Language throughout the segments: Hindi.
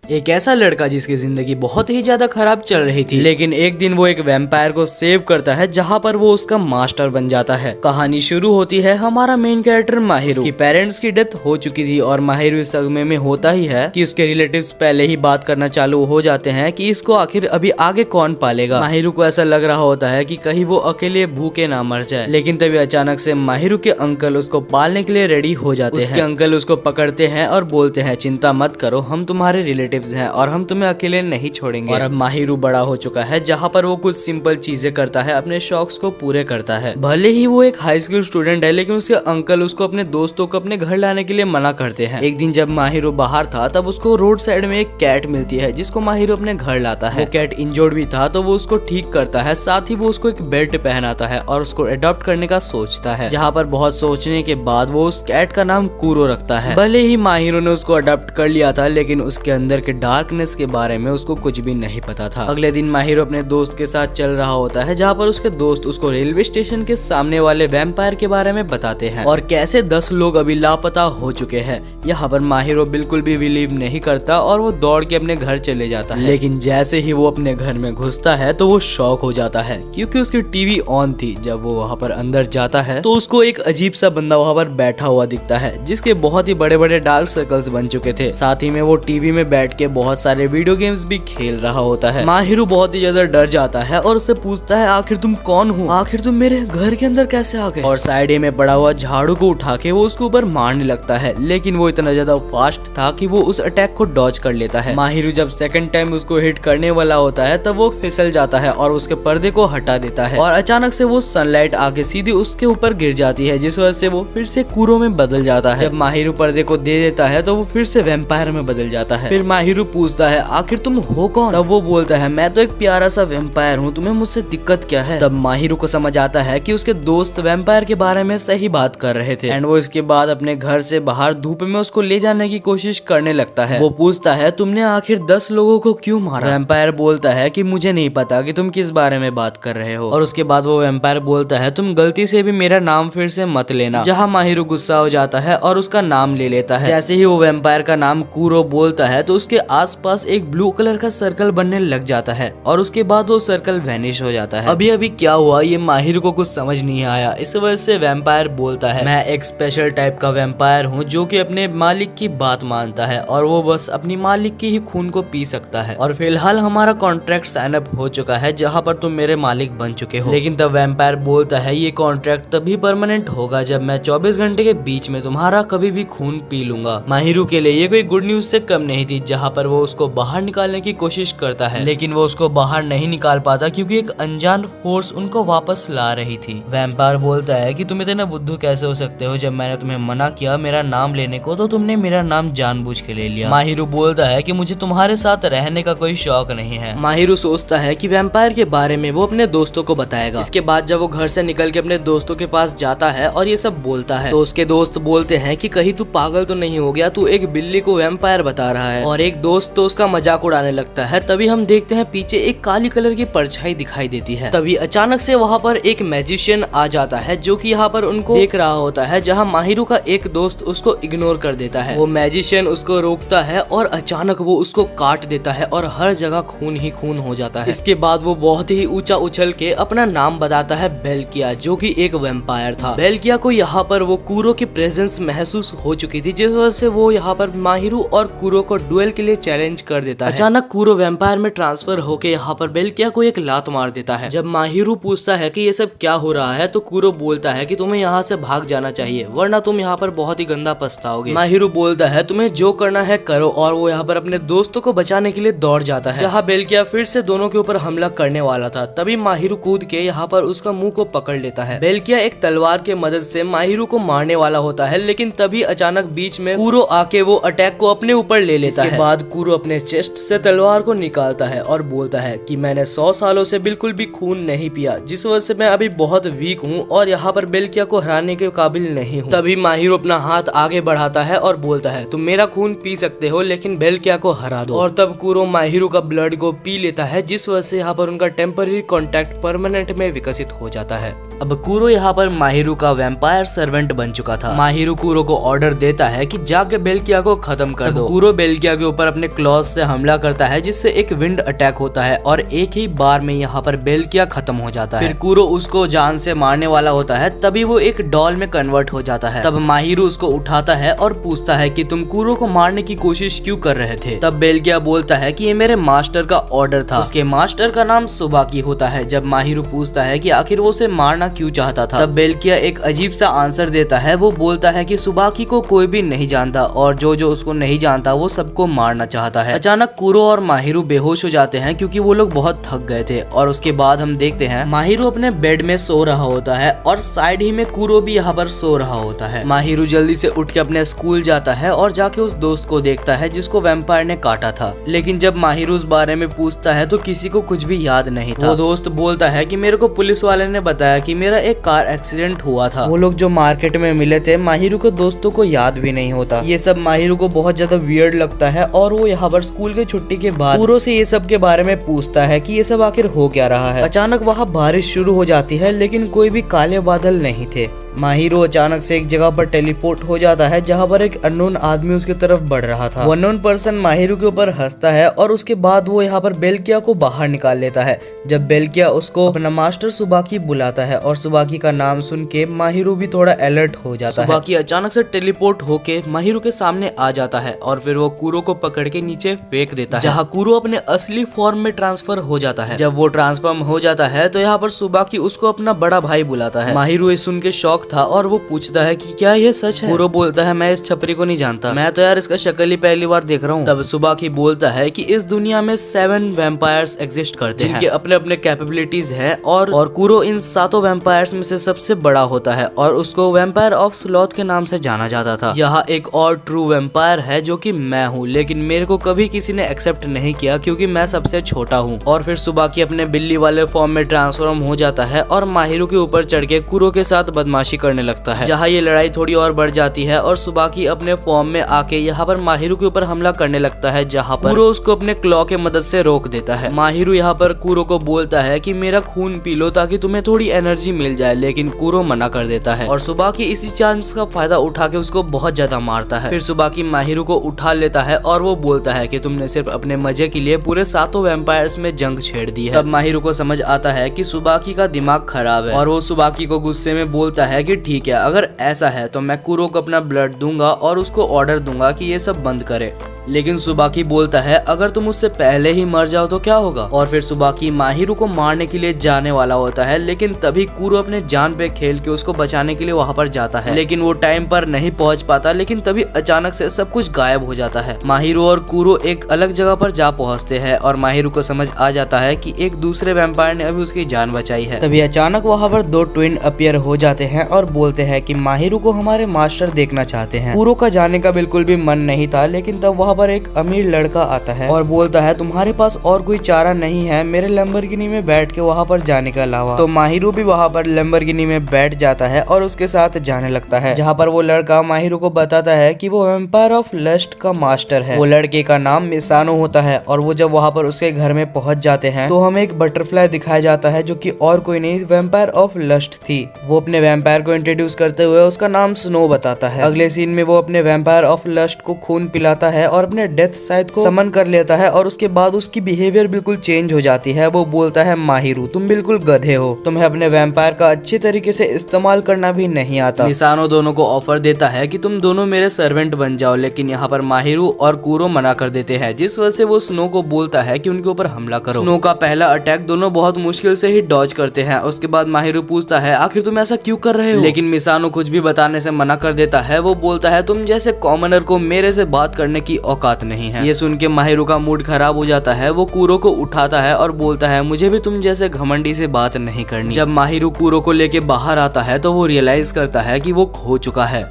एक ऐसा लड़का जिसकी जिंदगी बहुत ही ज्यादा खराब चल रही थी, लेकिन एक दिन वो एक वैम्पायर को सेव करता है जहाँ पर वो उसका मास्टर बन जाता है। कहानी शुरू होती है हमारा मेन कैरेक्टर माहिरू की पेरेंट्स की डेथ हो चुकी थी और माहिरू इस सदमे में होता ही है कि उसके रिलेटिव्स पहले ही बात करना चालू हो जाते हैं कि इसको आखिर अभी आगे कौन पालेगा। माहिरू को ऐसा लग रहा होता है कि कहीं वो अकेले भूखे ना मर जाए, लेकिन तभी अचानक से माहिरू के अंकल उसको पालने के लिए रेडी हो जाते हैं। उसके अंकल उसको पकड़ते हैं और बोलते हैं चिंता मत करो, हम तुम्हारे रिलेटिव्स हैं और हम तुम्हें अकेले नहीं छोड़ेंगे। और अब माहिरू बड़ा हो चुका है जहाँ पर वो कुछ सिंपल चीजें करता है, अपने शौक को पूरे करता है। भले ही वो एक हाई स्कूल स्टूडेंट है, लेकिन उसके अंकल उसको अपने दोस्तों को अपने घर लाने के लिए मना करते हैं। एक दिन जब माहिरू बाहर था तब उसको रोड साइड में एक कैट मिलती है जिसको माहिरू अपने घर लाता है। वो कैट इंजर्ड भी था तो वो उसको ठीक करता है, साथ ही वो उसको एक बेल्ट पहनाता है और उसको अडॉप्ट करने का सोचता है। जहाँ पर बहुत सोचने के बाद वो उस कैट का नाम कूरो रखता है। भले ही माहिरू ने उसको अडॉप्ट कर लिया था, लेकिन उसके अंदर के डार्कनेस के बारे में उसको कुछ भी नहीं पता था। अगले दिन माहिरू अपने दोस्त के साथ चल रहा होता है जहाँ पर उसके दोस्त उसको रेलवे स्टेशन के सामने वाले वैम्पायर के बारे में बताते हैं और कैसे 10 लोग अभी लापता हो चुके हैं। यहाँ पर माहिरू बिल्कुल भी बिलीव नहीं करता और वो दौड़ के अपने घर चले जाता है। लेकिन जैसे ही वो अपने घर में घुसता है तो वो शॉक हो जाता है क्योंकि उसकी टीवी ऑन थी। जब वो वहाँ पर अंदर जाता है तो उसको एक अजीब सा बंदा वहाँ पर बैठा हुआ दिखता है जिसके बहुत ही बड़े बड़े डार्क सर्कल्स बन चुके थे। साथ ही में वो टीवी में बैठ के बहुत सारे वीडियो गेम्स भी खेल रहा होता है। माहिरू बहुत ही ज्यादा डर जाता है और उससे पूछता है आखिर तुम कौन हो, आखिर तुम मेरे घर के अंदर कैसे आ गए। और साइड में पड़ा हुआ झाड़ू को उठा के वो उसके ऊपर मारने लगता है, लेकिन वो इतना ज्यादा फास्ट था कि वो उस अटैक को डॉज कर लेता है। माहिरू जब सेकंड टाइम उसको हिट करने वाला होता है तब वो फिसल जाता है और उसके पर्दे को हटा देता है और अचानक से वो सनलाइट आके सीधी उसके ऊपर गिर जाती है, जिस वजह से वो फिर से कूरो में बदल जाता है। जब माहिरू पर्दे को दे देता है तो वो फिर से वैम्पायर में बदल जाता है। फिर माहिरू पूछता है आखिर तुम हो कौन। तब वो बोलता है मैं तो एक प्यारा सा वैम्पायर हूँ, तुम्हें मुझसे दिक्कत क्या है। तब माहिरू को समझ आता है कि उसके दोस्त वैम्पायर के बारे में सही बात कर रहे थे एंड वो इसके बाद अपने घर से बाहर धूप में उसको ले जाने की कोशिश करने लगता है। वो पूछता है तुमने आखिर 10 लोगों को क्यों मारा। वैम्पायर बोलता है कि मुझे नहीं पता कि तुम किस बारे में बात कर रहे हो। और उसके बाद वो वैम्पायर बोलता है तुम गलती से भी मेरा नाम फिर से मत लेना। जहाँ माहिरू गुस्सा हो जाता है और उसका नाम ले लेता है। जैसे ही वो वैम्पायर का नाम कूरो बोलता है तो उसके आसपास एक ब्लू कलर का सर्कल बनने लग जाता है और उसके बाद वो सर्कल वैनिश हो जाता है। अभी अभी क्या हुआ ये माहिरू को कुछ समझ नहीं आया। इस वजह से वैम्पायर बोलता है मैं एक स्पेशल टाइप का वैम्पायर हूँ जो कि अपने मालिक की बात मानता है और वो बस अपनी मालिक की ही खून को पी सकता है। और फिलहाल हमारा कॉन्ट्रैक्ट साइन अप हो चुका है जहाँ पर तुम मेरे मालिक बन चुके हो। लेकिन तब वैम्पायर बोलता है ये कॉन्ट्रैक्ट तभी परमानेंट होगा जब मैं 24 घंटे के बीच में तुम्हारा कभी भी खून पी लूंगा। माहिरू के लिए ये कोई गुड न्यूज से कम नहीं थी, जहाँ पर वो उसको बाहर निकालने की कोशिश करता है लेकिन वो उसको बाहर नहीं निकाल पाता क्योंकि एक अनजान फोर्स उनको वापस ला रही थी। वैम्पायर बोलता है कि तुम इतने बुद्धू कैसे हो सकते हो, जब मैंने तुम्हें मना किया मेरा नाम लेने को तो तुमने मेरा नाम जानबूझ के ले लिया। माहिरू बोलता है कि मुझे तुम्हारे साथ रहने का कोई शौक नहीं है। माहिरू सोचता है कि वैम्पायर के बारे में वो अपने दोस्तों को बताएगा। इसके बाद जब वो घर से निकल के अपने दोस्तों के पास जाता है और ये सब बोलता है तो उसके दोस्त बोलते हैं कि कहीं तू पागल तो नहीं हो गया, तू एक बिल्ली को वैम्पायर बता रहा है। और एक दोस्त तो उसका मजाक उड़ाने लगता है। तभी हम देखते हैं पीछे एक काली कलर की परछाई दिखाई देती है। तभी अचानक से वहाँ पर एक मैजिशियन आ जाता है जो कि यहाँ पर उनको देख रहा होता है, जहाँ माहिरू का एक दोस्त उसको इग्नोर कर देता है। वो मैजिशियन उसको रोकता है और अचानक वो उसको काट देता है और हर जगह खून ही खून हो जाता है। इसके बाद वो बहुत ही ऊंचा उछल के अपना नाम बताता है बेल्किया, जो कि एक वैम्पायर था। बेल्किया को यहाँ पर वो कूरो की प्रेजेंस महसूस हो चुकी थी, जिस वजह से वो यहाँ पर माहिरू और कूरो को डुएल के लिए चैलेंज कर देता है। अचानक कूरो वैम्पायर में ट्रांसफर होके यहाँ पर बेल्किया को एक लात मार देता है। जब माहिरू पूछता है कि ये सब क्या हो रहा है तो कूरो बोलता है कि तुम्हें यहाँ से भाग जाना चाहिए वरना तुम यहाँ पर बहुत ही गंदा पछताओगे। माहिरू बोलता है तुम्हें जो करना है करो और वो यहाँ पर अपने दोस्तों को बचाने के लिए दौड़ जाता है। जहाँ बेल्किया फिर से दोनों के ऊपर हमला करने वाला था तभी माहिरू कूद के यहाँ पर उसका मुंह को पकड़ लेता है। बेल्किया एक तलवार के मदद से माहिरू को मारने वाला होता है, लेकिन तभी अचानक बीच में कूरो आके वो अटैक को अपने ऊपर ले लेता है। बाद कूरो अपने चेस्ट से तलवार को निकालता है और बोलता है कि मैंने 100 सालों से बिल्कुल भी खून नहीं पिया, जिस वजह से मैं अभी बहुत वीक हूँ और यहाँ पर बेल्किया को हराने के काबिल नहीं हूँ। तभी माहिरू अपना हाथ आगे बढ़ाता है और बोलता है तुम मेरा खून पी सकते हो लेकिन बेल्किया को हरा दो। और तब कूरो माहिरू का ब्लड को पी लेता है, जिस वजह से यहाँ पर उनका टेम्पररी कॉन्टैक्ट परमानेंट में विकसित हो जाता है। अब कूरो यहाँ पर माहिरू का वैम्पायर सर्वेंट बन चुका था। माहिरू कूरो को ऑर्डर देता है कि जाके बेल्किया को खत्म कर दो। कूरो बेल्किया के ऊपर अपने क्लॉज से हमला करता है जिससे एक विंड अटैक होता है और एक ही बार में यहाँ पर बेल्किया खत्म हो जाता है। फिर कुरो उसको जान से मारने वाला होता है, तभी वो एक डॉल में कन्वर्ट हो जाता है। तब माहिरू उसको उठाता है और पूछता है कि तुम कुरो को मारने की कोशिश क्यों कर रहे थे। तब बेल्किया बोलता है कि ये मेरे मास्टर का ऑर्डर था। उसके मास्टर का नाम सुबाकी होता है। जब माहिरू पूछता है कि आखिर वो उसे मारना क्यों चाहता था, तब बेल्किया एक अजीब सा आंसर देता है। वो बोलता है कि सुबाकी को कोई भी नहीं जानता और जो उसको नहीं जानता वो सबको मारना चाहता है। अचानक कुरो और माहिरू बेहोश हो जाते हैं क्योंकि वो लोग बहुत थक गए थे। और उसके बाद हम देखते हैं माहिरू अपने बेड में सो रहा होता है और साइड ही में कुरो भी यहाँ पर सो रहा होता है। माहिरू जल्दी से उठ के अपने स्कूल जाता है और जाके उस दोस्त को देखता है जिसको वैम्पायर ने काटा था। लेकिन जब माहिरू उस बारे में पूछता है तो किसी को कुछ भी याद नहीं था। वो दोस्त बोलता है कि मेरे को पुलिस वाले ने बताया कि मेरा एक कार एक्सीडेंट हुआ था। वो लोग जो मार्केट में मिले थे माहिरू के दोस्तों को याद भी नहीं होता। ये सब माहिरू को बहुत ज्यादा वियर्ड लगता है और वो यहाँ पर स्कूल की छुट्टी के बाद कुरो से ये सब के बारे में पूछता है कि ये सब आखिर हो क्या रहा है। अचानक वहाँ बारिश शुरू हो जाती है लेकिन कोई भी काले बादल नहीं थे। माहिरू अचानक से एक जगह पर टेलीपोर्ट हो जाता है जहाँ पर एक अननोन आदमी उसकी तरफ बढ़ रहा था। वो अननोन पर्सन माहिरू के ऊपर हंसता है और उसके बाद वो यहाँ पर बेल्किया को बाहर निकाल लेता है। जब बेल्किया उसको अपना मास्टर सुबाकी बुलाता है और सुबाकी का नाम सुन के माहिरू भी थोड़ा अलर्ट हो जाता है। सुबाकी अचानक से टेलीपोर्ट होके माहिरू के सामने आ जाता है और फिर वो कुरो को पकड़ के नीचे फेंक देता है, जहाँ कुरो अपने असली फॉर्म में ट्रांसफर हो जाता है। जब वो ट्रांसफॉर्म हो जाता है तो यहाँ पर सुबाकी उसको अपना बड़ा भाई बुलाता है। माहिरू ये सुन के शौक था और वो पूछता है कि क्या ये सच है। कुरो बोलता है मैं इस छपरी को नहीं जानता, मैं तो यार इसका शक्ल ही पहली बार देख रहा हूँ। तब सुबाकी बोलता है कि इस दुनिया में 7 वैम्पायर्स एग्जिस्ट करते हैं जिनके अपने अपने कैपेबिलिटीज है और कुरो इन 7 वैम्पायर्स में से सबसे बड़ा होता है और उसको वैम्पायर ऑफ स्लॉथ के नाम से जाना जाता था। यहाँ एक और ट्रू वैम्पायर है जो कि मैं हूँ, लेकिन मेरे को कभी किसी ने एक्सेप्ट नहीं किया क्योंकि मैं सबसे छोटा हूँ। और फिर सुबाकी अपने बिल्ली वाले फॉर्म में ट्रांसफॉर्म हो जाता है और माहिरू के ऊपर चढ़ के कुरो के साथ बदमाशी करने लगता है, जहाँ ये लड़ाई थोड़ी और बढ़ जाती है और सुबाकी अपने फॉर्म में आके यहाँ पर माहिरू के ऊपर हमला करने लगता है, जहाँ पर कुरो उसको अपने क्लॉ के मदद से रोक देता है। माहिरू यहाँ पर कुरो को बोलता है कि मेरा खून पी लो ताकि तुम्हें थोड़ी एनर्जी मिल जाए, लेकिन कुरो मना कर देता है और सुबाकी इसी चांस का फायदा उठा के उसको बहुत ज्यादा मारता है। फिर सुबाकी माहिरू को उठा लेता है और वो बोलता है कि तुमने सिर्फ अपने मजे के लिए पूरे 7 वैम्पायर्स में जंग छेड़ दी है। तब माहिरू को समझ आता है कि सुबाकी का दिमाग खराब है और वो सुबाकी को गुस्से में बोलता है कि ठीक है, अगर ऐसा है तो मैं कुरो को अपना ब्लड दूंगा और उसको ऑर्डर दूंगा कि ये सब बंद करे। लेकिन सुबाकी बोलता है अगर तुम उससे पहले ही मर जाओ तो क्या होगा। और फिर सुबाकी माहिरू को मारने के लिए जाने वाला होता है, लेकिन तभी कुरो अपने जान पे खेल के उसको बचाने के लिए वहाँ पर जाता है, लेकिन वो टाइम पर नहीं पहुँच पाता। लेकिन तभी अचानक से सब कुछ गायब हो जाता है। माहिरू और कुरो एक अलग जगह पर जा पहुँचते हैं और माहिरू को समझ आ जाता है कि एक दूसरे वैम्पायर ने अभी उसकी जान बचाई है। तभी अचानक वहाँ पर 2 ट्विन अपीयर हो जाते हैं और बोलते हैं कि माहिरू को हमारे मास्टर देखना चाहते हैं। कुरो का जाने का बिल्कुल भी मन नहीं था, लेकिन तब वहाँ पर एक अमीर लड़का आता है और बोलता है तुम्हारे पास और कोई चारा नहीं है मेरे लैम्बोर्गिनी में बैठ के वहाँ पर जाने के अलावा। तो माहिरू भी वहाँ पर लैम्बोर्गिनी में बैठ जाता है और उसके साथ जाने लगता है, जहाँ पर वो लड़का माहिरू को बताता है कि वो वैम्पायर ऑफ लस्ट का मास्टर है। वो लड़के का नाम मिसानो होता है और वो जब वहाँ पर उसके घर में पहुँच जाते हैं तो हमें एक बटरफ्लाई दिखाया जाता है जो कि और कोई नहीं वैम्पायर ऑफ लस्ट थी। वो अपने वैम्पायर को इंट्रोड्यूस करते हुए उसका नाम स्नो बताता है। अगले सीन में वो अपने वैम्पायर ऑफ लस्ट को खून पिलाता है और अपने डेथ साइड को समन कर लेता है और उसके बाद उसकी बिहेवियर बिल्कुल चेंज हो जाती है। वो बोलता है माहिरू तुम बिल्कुल गधे हो, तुम्हें अपने वैम्पायर का अच्छे तरीके से इस्तेमाल करना भी नहीं आता। मिसानो दोनों को ऑफर देता है कि तुम दोनों मेरे सर्वेंट बन जाओ, लेकिन यहाँ पर माहिरू और कुरो मना कर देते हैं, जिस वजह से वो स्नो को बोलता है कि उनके ऊपर हमला करो। स्नो का पहला अटैक दोनों बहुत मुश्किल से ही डॉज करते हैं। उसके बाद माहिरू पूछता है आखिर तुम ऐसा क्यों कर रहे हो, लेकिन मिसानो कुछ भी बताने से मना कर देता है। वो बोलता है तुम जैसे कॉमनर को मेरे से बात करने की औकात नहीं है। ये सुन के माहिरू का मूड खराब हो जाता है। वो कुरो को उठाता है और बोलता है मुझे भी तुम जैसे घमंडी से बात नहीं करनी। जब माहिरू कुरो को लेके बाहर आता है तो वो रियलाइज करता है कि वो खो चुका है।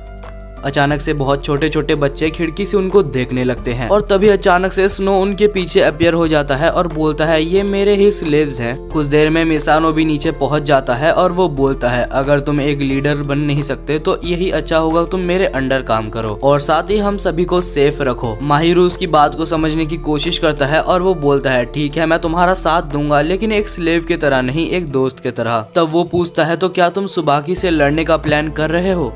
अचानक से बहुत छोटे छोटे बच्चे खिड़की से उनको देखने लगते हैं और तभी अचानक से स्नो उनके पीछे अपीयर हो जाता है और बोलता है ये मेरे ही स्लेव्स हैं। कुछ देर में मिसानो भी नीचे पहुंच जाता है और वो बोलता है अगर तुम एक लीडर बन नहीं सकते तो यही अच्छा होगा तुम मेरे अंडर काम करो और साथ ही हम सभी को सेफ रखो। माहिरू उसकी बात को समझने की कोशिश करता है और वो बोलता है ठीक है मैं तुम्हारा साथ दूंगा, लेकिन एक स्लेव की तरह नहीं, एक दोस्त की तरह। तब वो पूछता है तो क्या तुम सुबाकी से लड़ने का प्लान कर रहे हो।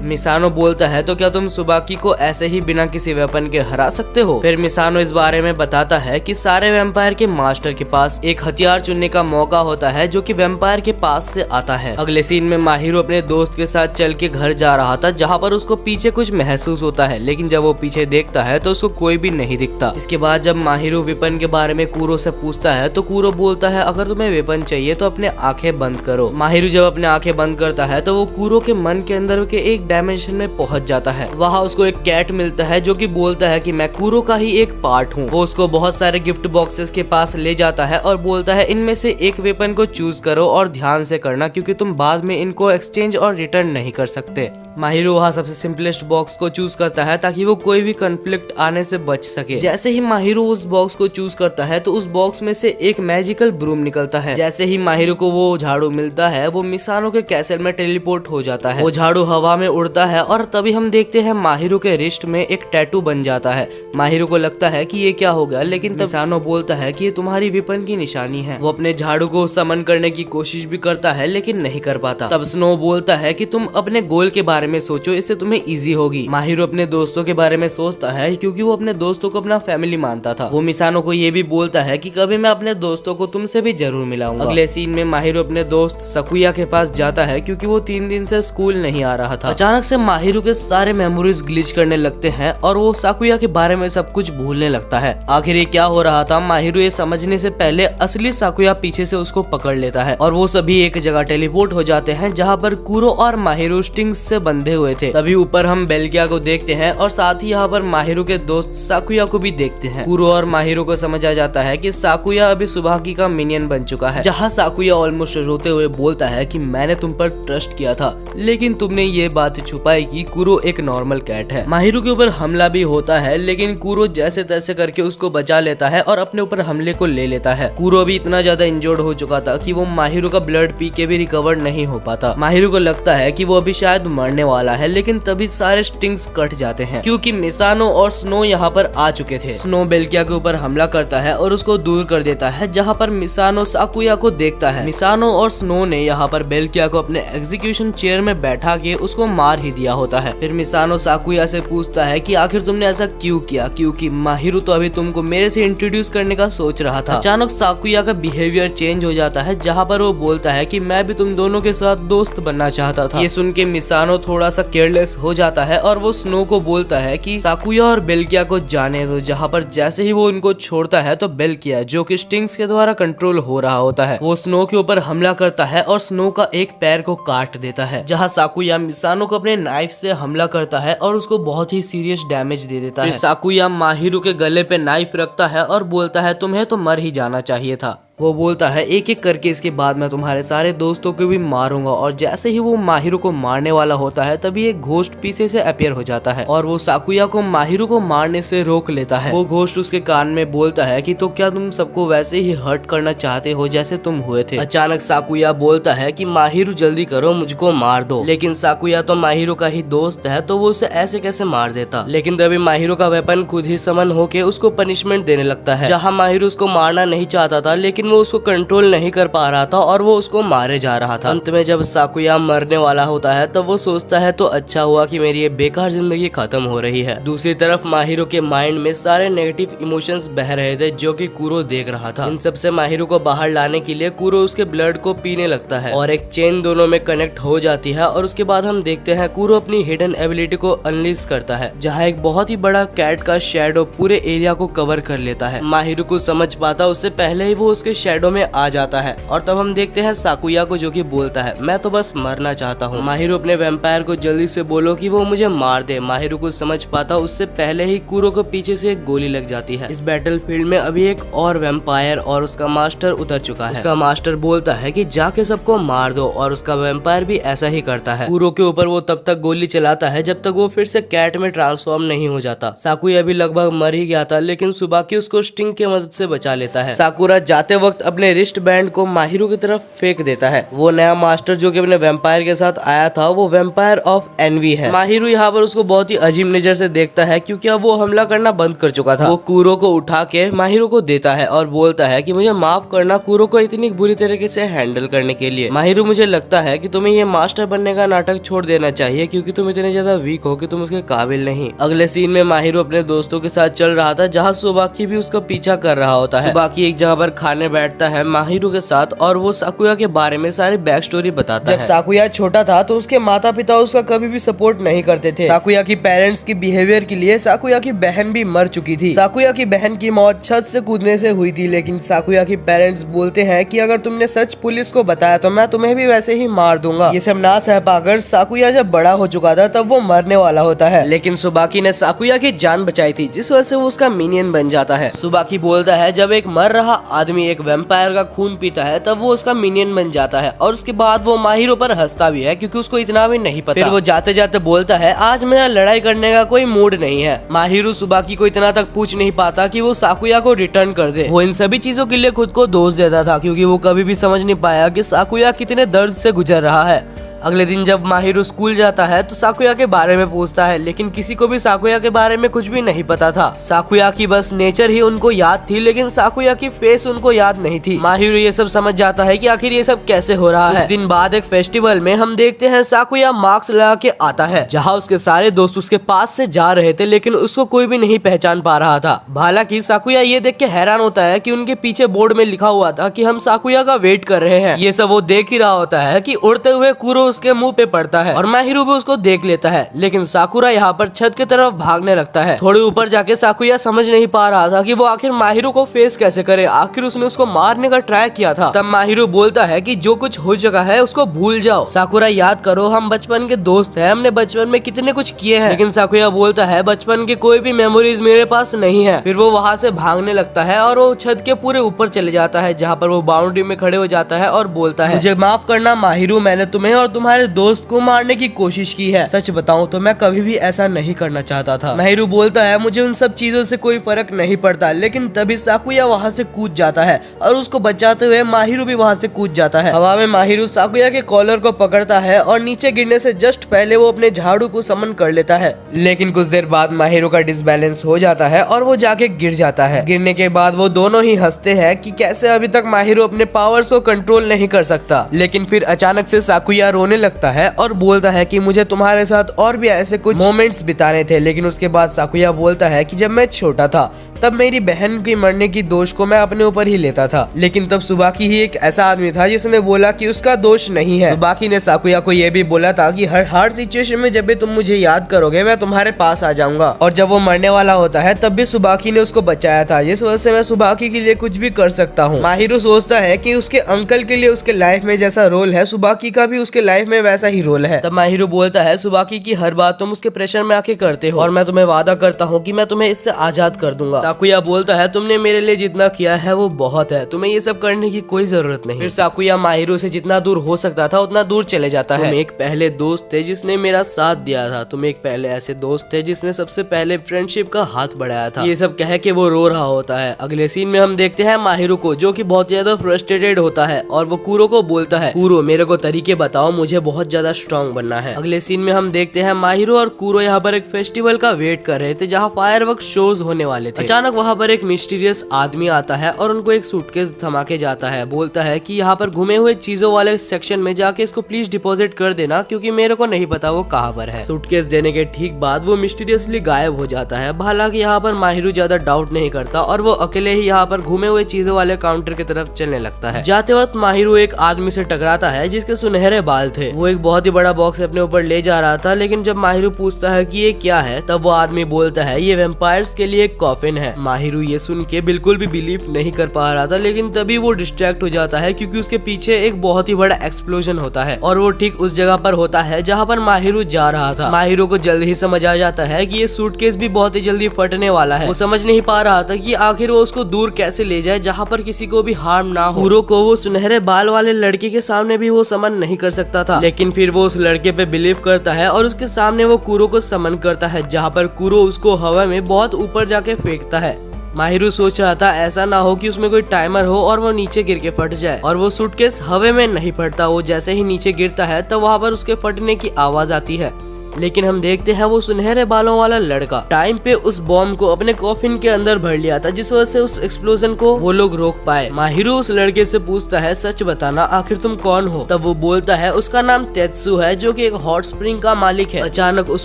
मिसानो बोलता है तो क्या तुम सुबाकी को ऐसे ही बिना किसी वेपन के हरा सकते हो? फिर मिसानो इस बारे में बताता है कि सारे वैम्पायर के मास्टर के पास एक हथियार चुनने का मौका होता है जो कि वैम्पायर के पास से आता है। अगले सीन में माहिरो अपने दोस्त के साथ चल के घर जा रहा था जहाँ पर उसको पीछे कुछ महसूस होता है, लेकिन जब वो पीछे देखता है तो उसको कोई भी नहीं दिखता। इसके बाद जब माहिरो वेपन के बारे में कूरो से पूछता है तो कूरो बोलता है अगर तुम्हें वेपन चाहिए तो अपने आंखें बंद करो। माहिरो जब अपने आंखें बंद करता है तो वो कूरो के मन के अंदर के एक डायमेंशन में पहुंच जाता है। वहाँ उसको एक कैट मिलता है जो कि बोलता है कि मैं कूरो का ही एक पार्ट हूँ। वो उसको बहुत सारे गिफ्ट बॉक्सेस के पास ले जाता है और बोलता है इनमें से एक वेपन को चूज करो और ध्यान से करना क्योंकि तुम बाद में इनको एक्सचेंज और रिटर्न नहीं कर सकते। माहिरो वहाँ सबसे सिंपलेस्ट बॉक्स को चूज करता है ताकि वो कोई भी कॉन्फ्लिक्ट आने से बच सके। जैसे ही माहिरो उस बॉक्स को चूज करता है तो उस बॉक्स में से एक मैजिकल ब्रूम निकलता है। जैसे ही माहिरो को वो झाड़ू मिलता है वो मिसानो के कैसल में टेलीपोर्ट हो जाता है। वो झाड़ू हवा में उड़ता है और तभी हम देखते हैं माहिरो के रिस्ट में एक टैटू बन जाता है। माहिरो को लगता है कि ये क्या हो गया, लेकिन तब मिसानो बोलता है कि ये तुम्हारी वेपन की निशानी है। वो अपने झाड़ू को समन करने की कोशिश भी करता है लेकिन नहीं कर पाता। तब स्नो बोलता है कि तुम अपने गोल के बारे में सोचो, इससे तुम्हें इजी होगी। माहिरो अपने दोस्तों के बारे में सोचता है क्योंकि वो अपने दोस्तों को अपना फैमिली मानता था। वो मिसानो को ये भी बोलता है कि कभी मैं अपने दोस्तों को तुमसे भी जरूर मिलाऊंगा। अगले सीन में माहिरो अपने दोस्त सकुया के पास जाता है क्योंकि वो 3 दिन से स्कूल नहीं आ रहा था। अचानक से माहिरो के सारे मेमोरीज ग्लिच करने लगते हैं और वो साकुया के बारे में सब कुछ भूलने लगता है। आखिर ये क्या हो रहा था, माहिरो ये समझने से पहले असली साकुया पीछे से उसको पकड़ लेता है और वो सभी एक जगह टेलीपोर्ट हो जाते हैं जहाँ पर कूरो और माहिरो स्टिंग्स से बंधे हुए थे। तभी ऊपर हम बेल्किया को देखते हैं और साथ ही यहाँ पर माहिरो के दोस्त साकुया को भी देखते हैं। कूरो और माहिरो को समझ आ जाता है कि साकुया अभी सुबाकी का मिनियन बन चुका है। जहाँ साकुया ऑलमोस्ट रोते हुए बोलता है कि मैंने तुम पर ट्रस्ट किया था लेकिन तुमने ये बात छुपाई कि कूरो एक नॉर्मल कैट है। माहिरो के ऊपर हमला भी होता है लेकिन कूरो जैसे तैसे करके उसको बचा लेता है और अपने ऊपर हमले को ले लेता है। कूरो भी इतना ज्यादा इंजर्ड हो चुका था कि वो माहिरो का ब्लड पी के भी रिकवर नहीं हो पाता। माहिरो को लगता है कि वो अभी शायद मरने वाला है लेकिन तभी सारे स्टिंग्स कट जाते हैं क्योंकि मिसानो और स्नो यहाँ पर आ चुके थे। स्नो बेल्किया के ऊपर हमला करता है और उसको दूर कर देता है जहाँ पर मिसानो साकुया को देखता है। मिसानो और स्नो ने यहाँ पर बेल्किया को अपने एग्जीक्यूशन चेयर में बैठा के उसको मार ही दिया होता है। फिर मिसानो साकुया से पूछता है कि आखिर तुमने ऐसा क्यों किया, क्योंकि माहिरो तो अभी तुमको मेरे से इंट्रोड्यूस करने का सोच रहा था। अचानक साकुया का बिहेवियर चेंज हो जाता है जहाँ पर वो बोलता है कि मैं भी तुम दोनों के साथ दोस्त बनना चाहता था। ये सुन के मिसानो थोड़ा सा केयरलेस हो जाता है और वो स्नो को बोलता है कि साकुया और बेल्किया को जाने दो। जहाँ पर जैसे ही वो उनको छोड़ता है तो बेल्किया जो कि स्टिंग्स के द्वारा कंट्रोल हो रहा होता है वो स्नो के ऊपर हमला करता है और स्नो का एक पैर को काट देता है। जहाँ साकुया मिसानो को अपने नाइफ से हमला करता है और उसको बहुत ही सीरियस डैमेज दे देता है। साकुया माहिरो के गले पे नाइफ रखता है और बोलता है तुम्हें तो मर ही जाना चाहिए था। वो बोलता है एक एक करके इसके बाद मैं तुम्हारे सारे दोस्तों को भी मारूंगा। और जैसे ही वो माहिरो को मारने वाला होता है तभी एक घोस्ट पीछे से अपीयर हो जाता है और वो साकुया को माहिरो को मारने से रोक लेता है। वो घोस्ट उसके कान में बोलता है कि तो क्या तुम सबको वैसे ही हर्ट करना चाहते हो जैसे तुम हुए थे। अचानक साकुया बोलता है कि माहिरो जल्दी करो, मुझको मार दो। लेकिन साकुया तो माहिरो का ही दोस्त है तो वो उसे ऐसे कैसे मार देता। लेकिन तभी माहिरो का वेपन खुद ही समन होके उसको पनिशमेंट देने लगता है। जहाँ माहिरो उसको मारना नहीं चाहता था लेकिन वो उसको कंट्रोल नहीं कर पा रहा था और वो उसको मारे जा रहा था। अंत में जब साकुया मरने वाला होता है तब वो सोचता है तो अच्छा हुआ कि मेरी ये बेकार जिंदगी खत्म हो रही है। दूसरी तरफ माहिरो के माइंड में सारे नेगेटिव इमोशंस बह रहे थे जो कि कूरो देख रहा था। इन सबसे माहिरो को बाहर लाने के लिए कूरो उसके ब्लड को पीने लगता है और एक चेन दोनों में कनेक्ट हो जाती है और उसके बाद हम देखते हैं कूरो अपनी हिडन एबिलिटी को अनलीज करता है जहाँ एक बहुत ही बड़ा कैट का शेडो पूरे एरिया को कवर कर लेता है। माहिरो को समझ पाता उससे पहले ही वो उसके शेडो में आ जाता है और तब हम देखते हैं साकुया को जो कि बोलता है मैं तो बस मरना चाहता हूँ। माहिरो अपने वैम्पायर को जल्दी से बोलो कि वो मुझे मार दे। माहिरो को समझ पाता उससे पहले ही कूरो को पीछे से एक गोली लग जाती है। इस बैटल फील्ड में अभी एक और वैम्पायर और उसका मास्टर उतर चुका है। उसका मास्टर बोलता है कि जाके सबको मार दो और उसका वैम्पायर भी ऐसा ही करता है। कूरो के ऊपर वो तब तक गोली चलाता है जब तक वो फिर से कैट में ट्रांसफॉर्म नहीं हो जाता। साकुया भी लगभग मर ही गया था लेकिन सुबाकी उसको स्टिंग की मदद से बचा लेता है। साकुरा जाते वक्त अपने रिस्ट बैंड को माहिरू की तरफ फेंक देता है। वो नया मास्टर जो कि अपने वैम्पायर के साथ आया था वो वैम्पायर ऑफ एनवी है। माहिरू यहाँ पर उसको बहुत ही अजीब नजर से देखता है क्योंकि अब वो हमला करना बंद कर चुका था। वो कूरो को उठा के माहिरू को देता है और बोलता है कि मुझे माफ करना कूरो को इतनी बुरी तरीके से हैंडल करने के लिए। माहिरू, मुझे लगता है कि तुम्हें ये मास्टर बनने का नाटक छोड़ देना चाहिए क्योंकि तुम इतने ज्यादा वीक हो कि तुम उसके काबिल नहीं। अगले सीन में माहिरू अपने दोस्तों के साथ चल रहा था जहाँ सुबाकी भी उसका पीछा कर रहा होता है। सुबाकी एक जगह पर खाने बैठता है माहिरू के साथ और वो साकुया के बारे में सारी बैक स्टोरी बताता है। जब साकुया छोटा था तो उसके माता पिता उसका कभी भी सपोर्ट नहीं करते थे। साकुया की पेरेंट्स की बिहेवियर के लिए साकुया की बहन भी मर चुकी थी। साकुया की बहन की मौत छत से कूदने से हुई थी, लेकिन साकुया की पेरेंट्स बोलते हैं कि अगर तुमने सच पुलिस को बताया तो मैं तुम्हें भी वैसे ही मार दूंगा। ये सब ना सह पाकर साकुया जब बड़ा हो चुका था तब वो मरने वाला होता है, लेकिन सुबाकी ने साकुया की जान बचाई थी जिस वजह से वो उसका मिनियन बन जाता है। सुबाकी बोलता है जब एक मर रहा आदमी एक वैम्पायर का खून पीता है तब वो उसका मिनियन बन जाता है और उसके बाद वो माहिरो पर हंसता भी है क्योंकि उसको इतना भी नहीं पता। फिर वो जाते जाते बोलता है आज मेरा लड़ाई करने का कोई मूड नहीं है। माहिरो सुबाकी को इतना तक पूछ नहीं पाता कि वो साकुया को रिटर्न कर दे। वो इन सभी चीजों के लिए खुद को दोष देता था क्योंकि वो कभी भी समझ नहीं पाया कि साकुया कितने दर्द से गुजर रहा है। अगले दिन जब माहिरो स्कूल जाता है तो साकुया के बारे में पूछता है, लेकिन किसी को भी साकुया के बारे में कुछ भी नहीं पता था। साकुया की बस नेचर ही उनको याद थी, लेकिन साकुया की फेस उनको याद नहीं थी। माहिरो ये सब समझ जाता है कि आखिर ये सब कैसे हो रहा है। कुछ दिन बाद एक फेस्टिवल में हम देखते हैं साकुया मास्क लगा के आता है जहाँ उसके सारे दोस्त उसके पास से जा रहे थे, लेकिन उसको कोई भी नहीं पहचान पा रहा था। हालांकि साकुया ये देख के हैरान होता है कि उनके पीछे बोर्ड में लिखा हुआ था कि हम साकुया का वेट कर रहे हैं। ये सब वो देख ही रहा होता है कि उड़ते हुए कूरो उसके मुंह पे पड़ता है और माहिरो भी उसको देख लेता है, लेकिन साकुरा यहाँ पर छत की तरफ भागने लगता है। थोड़ी ऊपर जाके साकुया समझ नहीं पा रहा था कि वो आखिर माहिरो को फेस कैसे करे। आखिर उसने उसको मारने का ट्राई किया था। तब माहिरो बोलता है कि जो कुछ हो चुका है उसको भूल जाओ। साकुरा, याद करो हम बचपन के दोस्त हैं, हमने बचपन में कितने कुछ किए हैं। लेकिन साकुया बोलता है बचपन के कोई भी मेमोरीज मेरे पास नहीं है। फिर वो वहाँ से भागने लगता है और वो छत के पूरे ऊपर चले जाता है जहाँ पर वो बाउंड्री में खड़े हो जाता है और बोलता है मुझे माफ करना माहिरो, मैंने तुम्हें और तुम्हारे दोस्त को मारने की कोशिश की है। सच बताऊं तो मैं कभी भी ऐसा नहीं करना चाहता था। माहिरो बोलता है मुझे उन सब चीजों से कोई फर्क नहीं पड़ता, लेकिन तभी साकुया वहाँ से कूद जाता है और उसको बचाते हुए माहिरो भी वहाँ से कूद जाता है। हवा में माहिरो साकुया के कॉलर को पकड़ता है और नीचे गिरने से जस्ट पहले वो अपने झाड़ू को समन कर लेता है, लेकिन कुछ देर बाद माहिरो का डिसबैलेंस हो जाता है और वो जाके गिर जाता है। गिरने के बाद वो दोनों ही हंसते हैं कि कैसे अभी तक माहिरो अपने पावर्स को कंट्रोल नहीं कर सकता। लेकिन फिर अचानक से साकुया रोने लगता है और बोलता है कि मुझे तुम्हारे साथ और भी ऐसे कुछ मोमेंट्स बिताने थे। लेकिन उसके बाद साकुया बोलता है कि जब मैं छोटा था तब मेरी बहन की मरने की दोष को मैं अपने ऊपर ही लेता था, लेकिन तब सुबाकी ही एक ऐसा आदमी था जिसने बोला कि उसका दोष नहीं है। सुबाकी ने साकुया को यह भी बोला था कि हर हार्ड सिचुएशन में जब भी तुम मुझे याद करोगे मैं तुम्हारे पास आ जाऊंगा। और जब वो मरने वाला होता है तब भी सुबाकी ने उसको बचाया था, जिस वजह से मैं सुबाकी के लिए कुछ भी कर सकता हूँ। माहिरो सोचता है कि उसके अंकल के लिए उसके लाइफ में जैसा रोल है सुबाकी का भी उसके लाइफ में वैसा ही रोल है। तब माहिरो बोलता है सुबाकी की हर बात तुम उसके प्रेशर में आके करते हो और मैं तुम्हें वादा करता हूँ कि मैं तुम्हें इससे आजाद कर दूंगा। साकुया बोलता है तुमने मेरे लिए जितना किया है वो बहुत है, तुम्हें ये सब करने की कोई जरूरत नहीं। फिर साकुया माहिरो से जितना दूर हो सकता था उतना दूर चले जाता है। तुम एक पहले दोस्त थे जिसने मेरा साथ दिया था, तुम एक पहले ऐसे दोस्त थे जिसने सबसे पहले फ्रेंडशिप का हाथ बढ़ाया था। ये सब कह के वो रो रहा होता है। अगले सीन में हम देखते हैं माहिरो को जो कि बहुत ज्यादा फ्रस्ट्रेटेड होता है और वो कूरो को बोलता है कूरो मेरे को तरीके बताओ, मुझे बहुत ज्यादा स्ट्रॉन्ग बनना है। अगले सीन में हम देखते हैं माहिरो और कूरो यहाँ पर एक फेस्टिवल का वेट कर रहे थे जहाँ फायरवर्क शोज होने वाले थे। अचानक वहाँ पर एक मिस्टीरियस आदमी आता है और उनको एक सूटकेस थमा के जाता है। बोलता है कि यहाँ पर घूमे हुए चीजों वाले सेक्शन में जाके इसको प्लीज डिपॉजिट कर देना क्योंकि मेरे को नहीं पता वो कहाँ पर है। सूटकेस देने के ठीक बाद वो मिस्टीरियसली गायब हो जाता है। हालांकि यहाँ पर माहिरो ज्यादा डाउट नहीं करता और वो अकेले ही यहाँ पर घूमे हुए चीजों वाले काउंटर की तरफ चलने लगता है। जाते वक्त माहिरो एक आदमी से टकराता है जिसके सुनहरे बाल थे। वो एक बहुत ही बड़ा बॉक्स अपने ऊपर ले जा रहा था, लेकिन जब माहिरो पूछता है कि ये क्या है तब वो आदमी बोलता है ये वैम्पायर्स के लिए एक कॉफिन है। माहिरो ये सुन के बिल्कुल भी बिलीव नहीं कर पा रहा था, लेकिन तभी वो डिस्ट्रैक्ट हो जाता है क्योंकि उसके पीछे एक बहुत ही बड़ा एक्सप्लोजन होता है और वो ठीक उस जगह पर होता है जहाँ पर माहिरो जा रहा था। माहिरो को जल्द ही समझ आ जाता है कि ये सूटकेस भी बहुत ही जल्दी फटने वाला है। वो समझ नहीं पा रहा था कि आखिर वो उसको दूर कैसे ले जाए जहाँ पर किसी को भी हार्म ना हो। कूरो को वो सुनहरे बाल वाले लड़के के सामने भी वो समन नहीं कर सकता था, लेकिन फिर वो उस लड़के पे बिलीव करता है और उसके सामने वो कूरो को समन करता है जहाँ पर कूरो उसको हवा में बहुत ऊपर जाके फेंकता है। माहिरू सोच रहा था ऐसा ना हो कि उसमें कोई टाइमर हो और वो नीचे गिर के फट जाए, और वो सूटकेस हवा में नहीं फटता, वो जैसे ही नीचे गिरता है तो वहाँ पर उसके फटने की आवाज आती है। लेकिन हम देखते हैं वो सुनहरे बालों वाला लड़का टाइम पे उस बॉम्ब को अपने कॉफिन के अंदर भर लिया था, जिस वजह से उस एक्सप्लोजन को वो लोग रोक पाए। माहिरू उस लड़के से पूछता है सच बताना आखिर तुम कौन हो। तब वो बोलता है उसका नाम तेत्सु है, जो कि एक हॉट स्प्रिंग का मालिक है। अचानक उस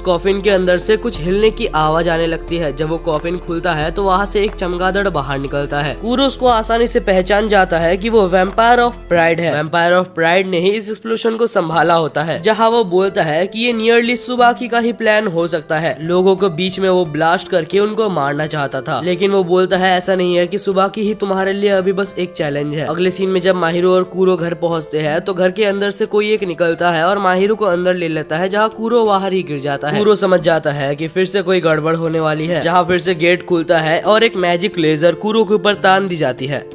कॉफिन के अंदर से कुछ हिलने की आवाज आने लगती है। जब वो कॉफिन खुलता है तो वहाँ से एक चमगादड़ बाहर निकलता है। कुरो उसको आसानी से पहचान जाता है कि वो वैम्पायर ऑफ प्राइड है। वैम्पायर ऑफ प्राइड ने ही इस एक्सप्लोजन को संभाला होता है, जहाँ वो बोलता है कि ये नियरली सुबाकी का ही प्लान हो सकता है। लोगों को बीच में वो ब्लास्ट करके उनको मारना चाहता था, लेकिन वो बोलता है ऐसा नहीं है कि सुबाकी ही तुम्हारे लिए अभी बस एक चैलेंज है। अगले सीन में जब माहिरो और कुरो घर पहुंचते हैं तो घर के अंदर से कोई एक निकलता है और माहिरो को अंदर ले लेता है, जहाँ कुरो बाहर ही गिर जाता है। कुरो समझ जाता है कि फिर से कोई गड़बड़ होने वाली है, जहाँ फिर से गेट खुलता है और एक मैजिक लेजर कुरो के ऊपर तान दी जाती है।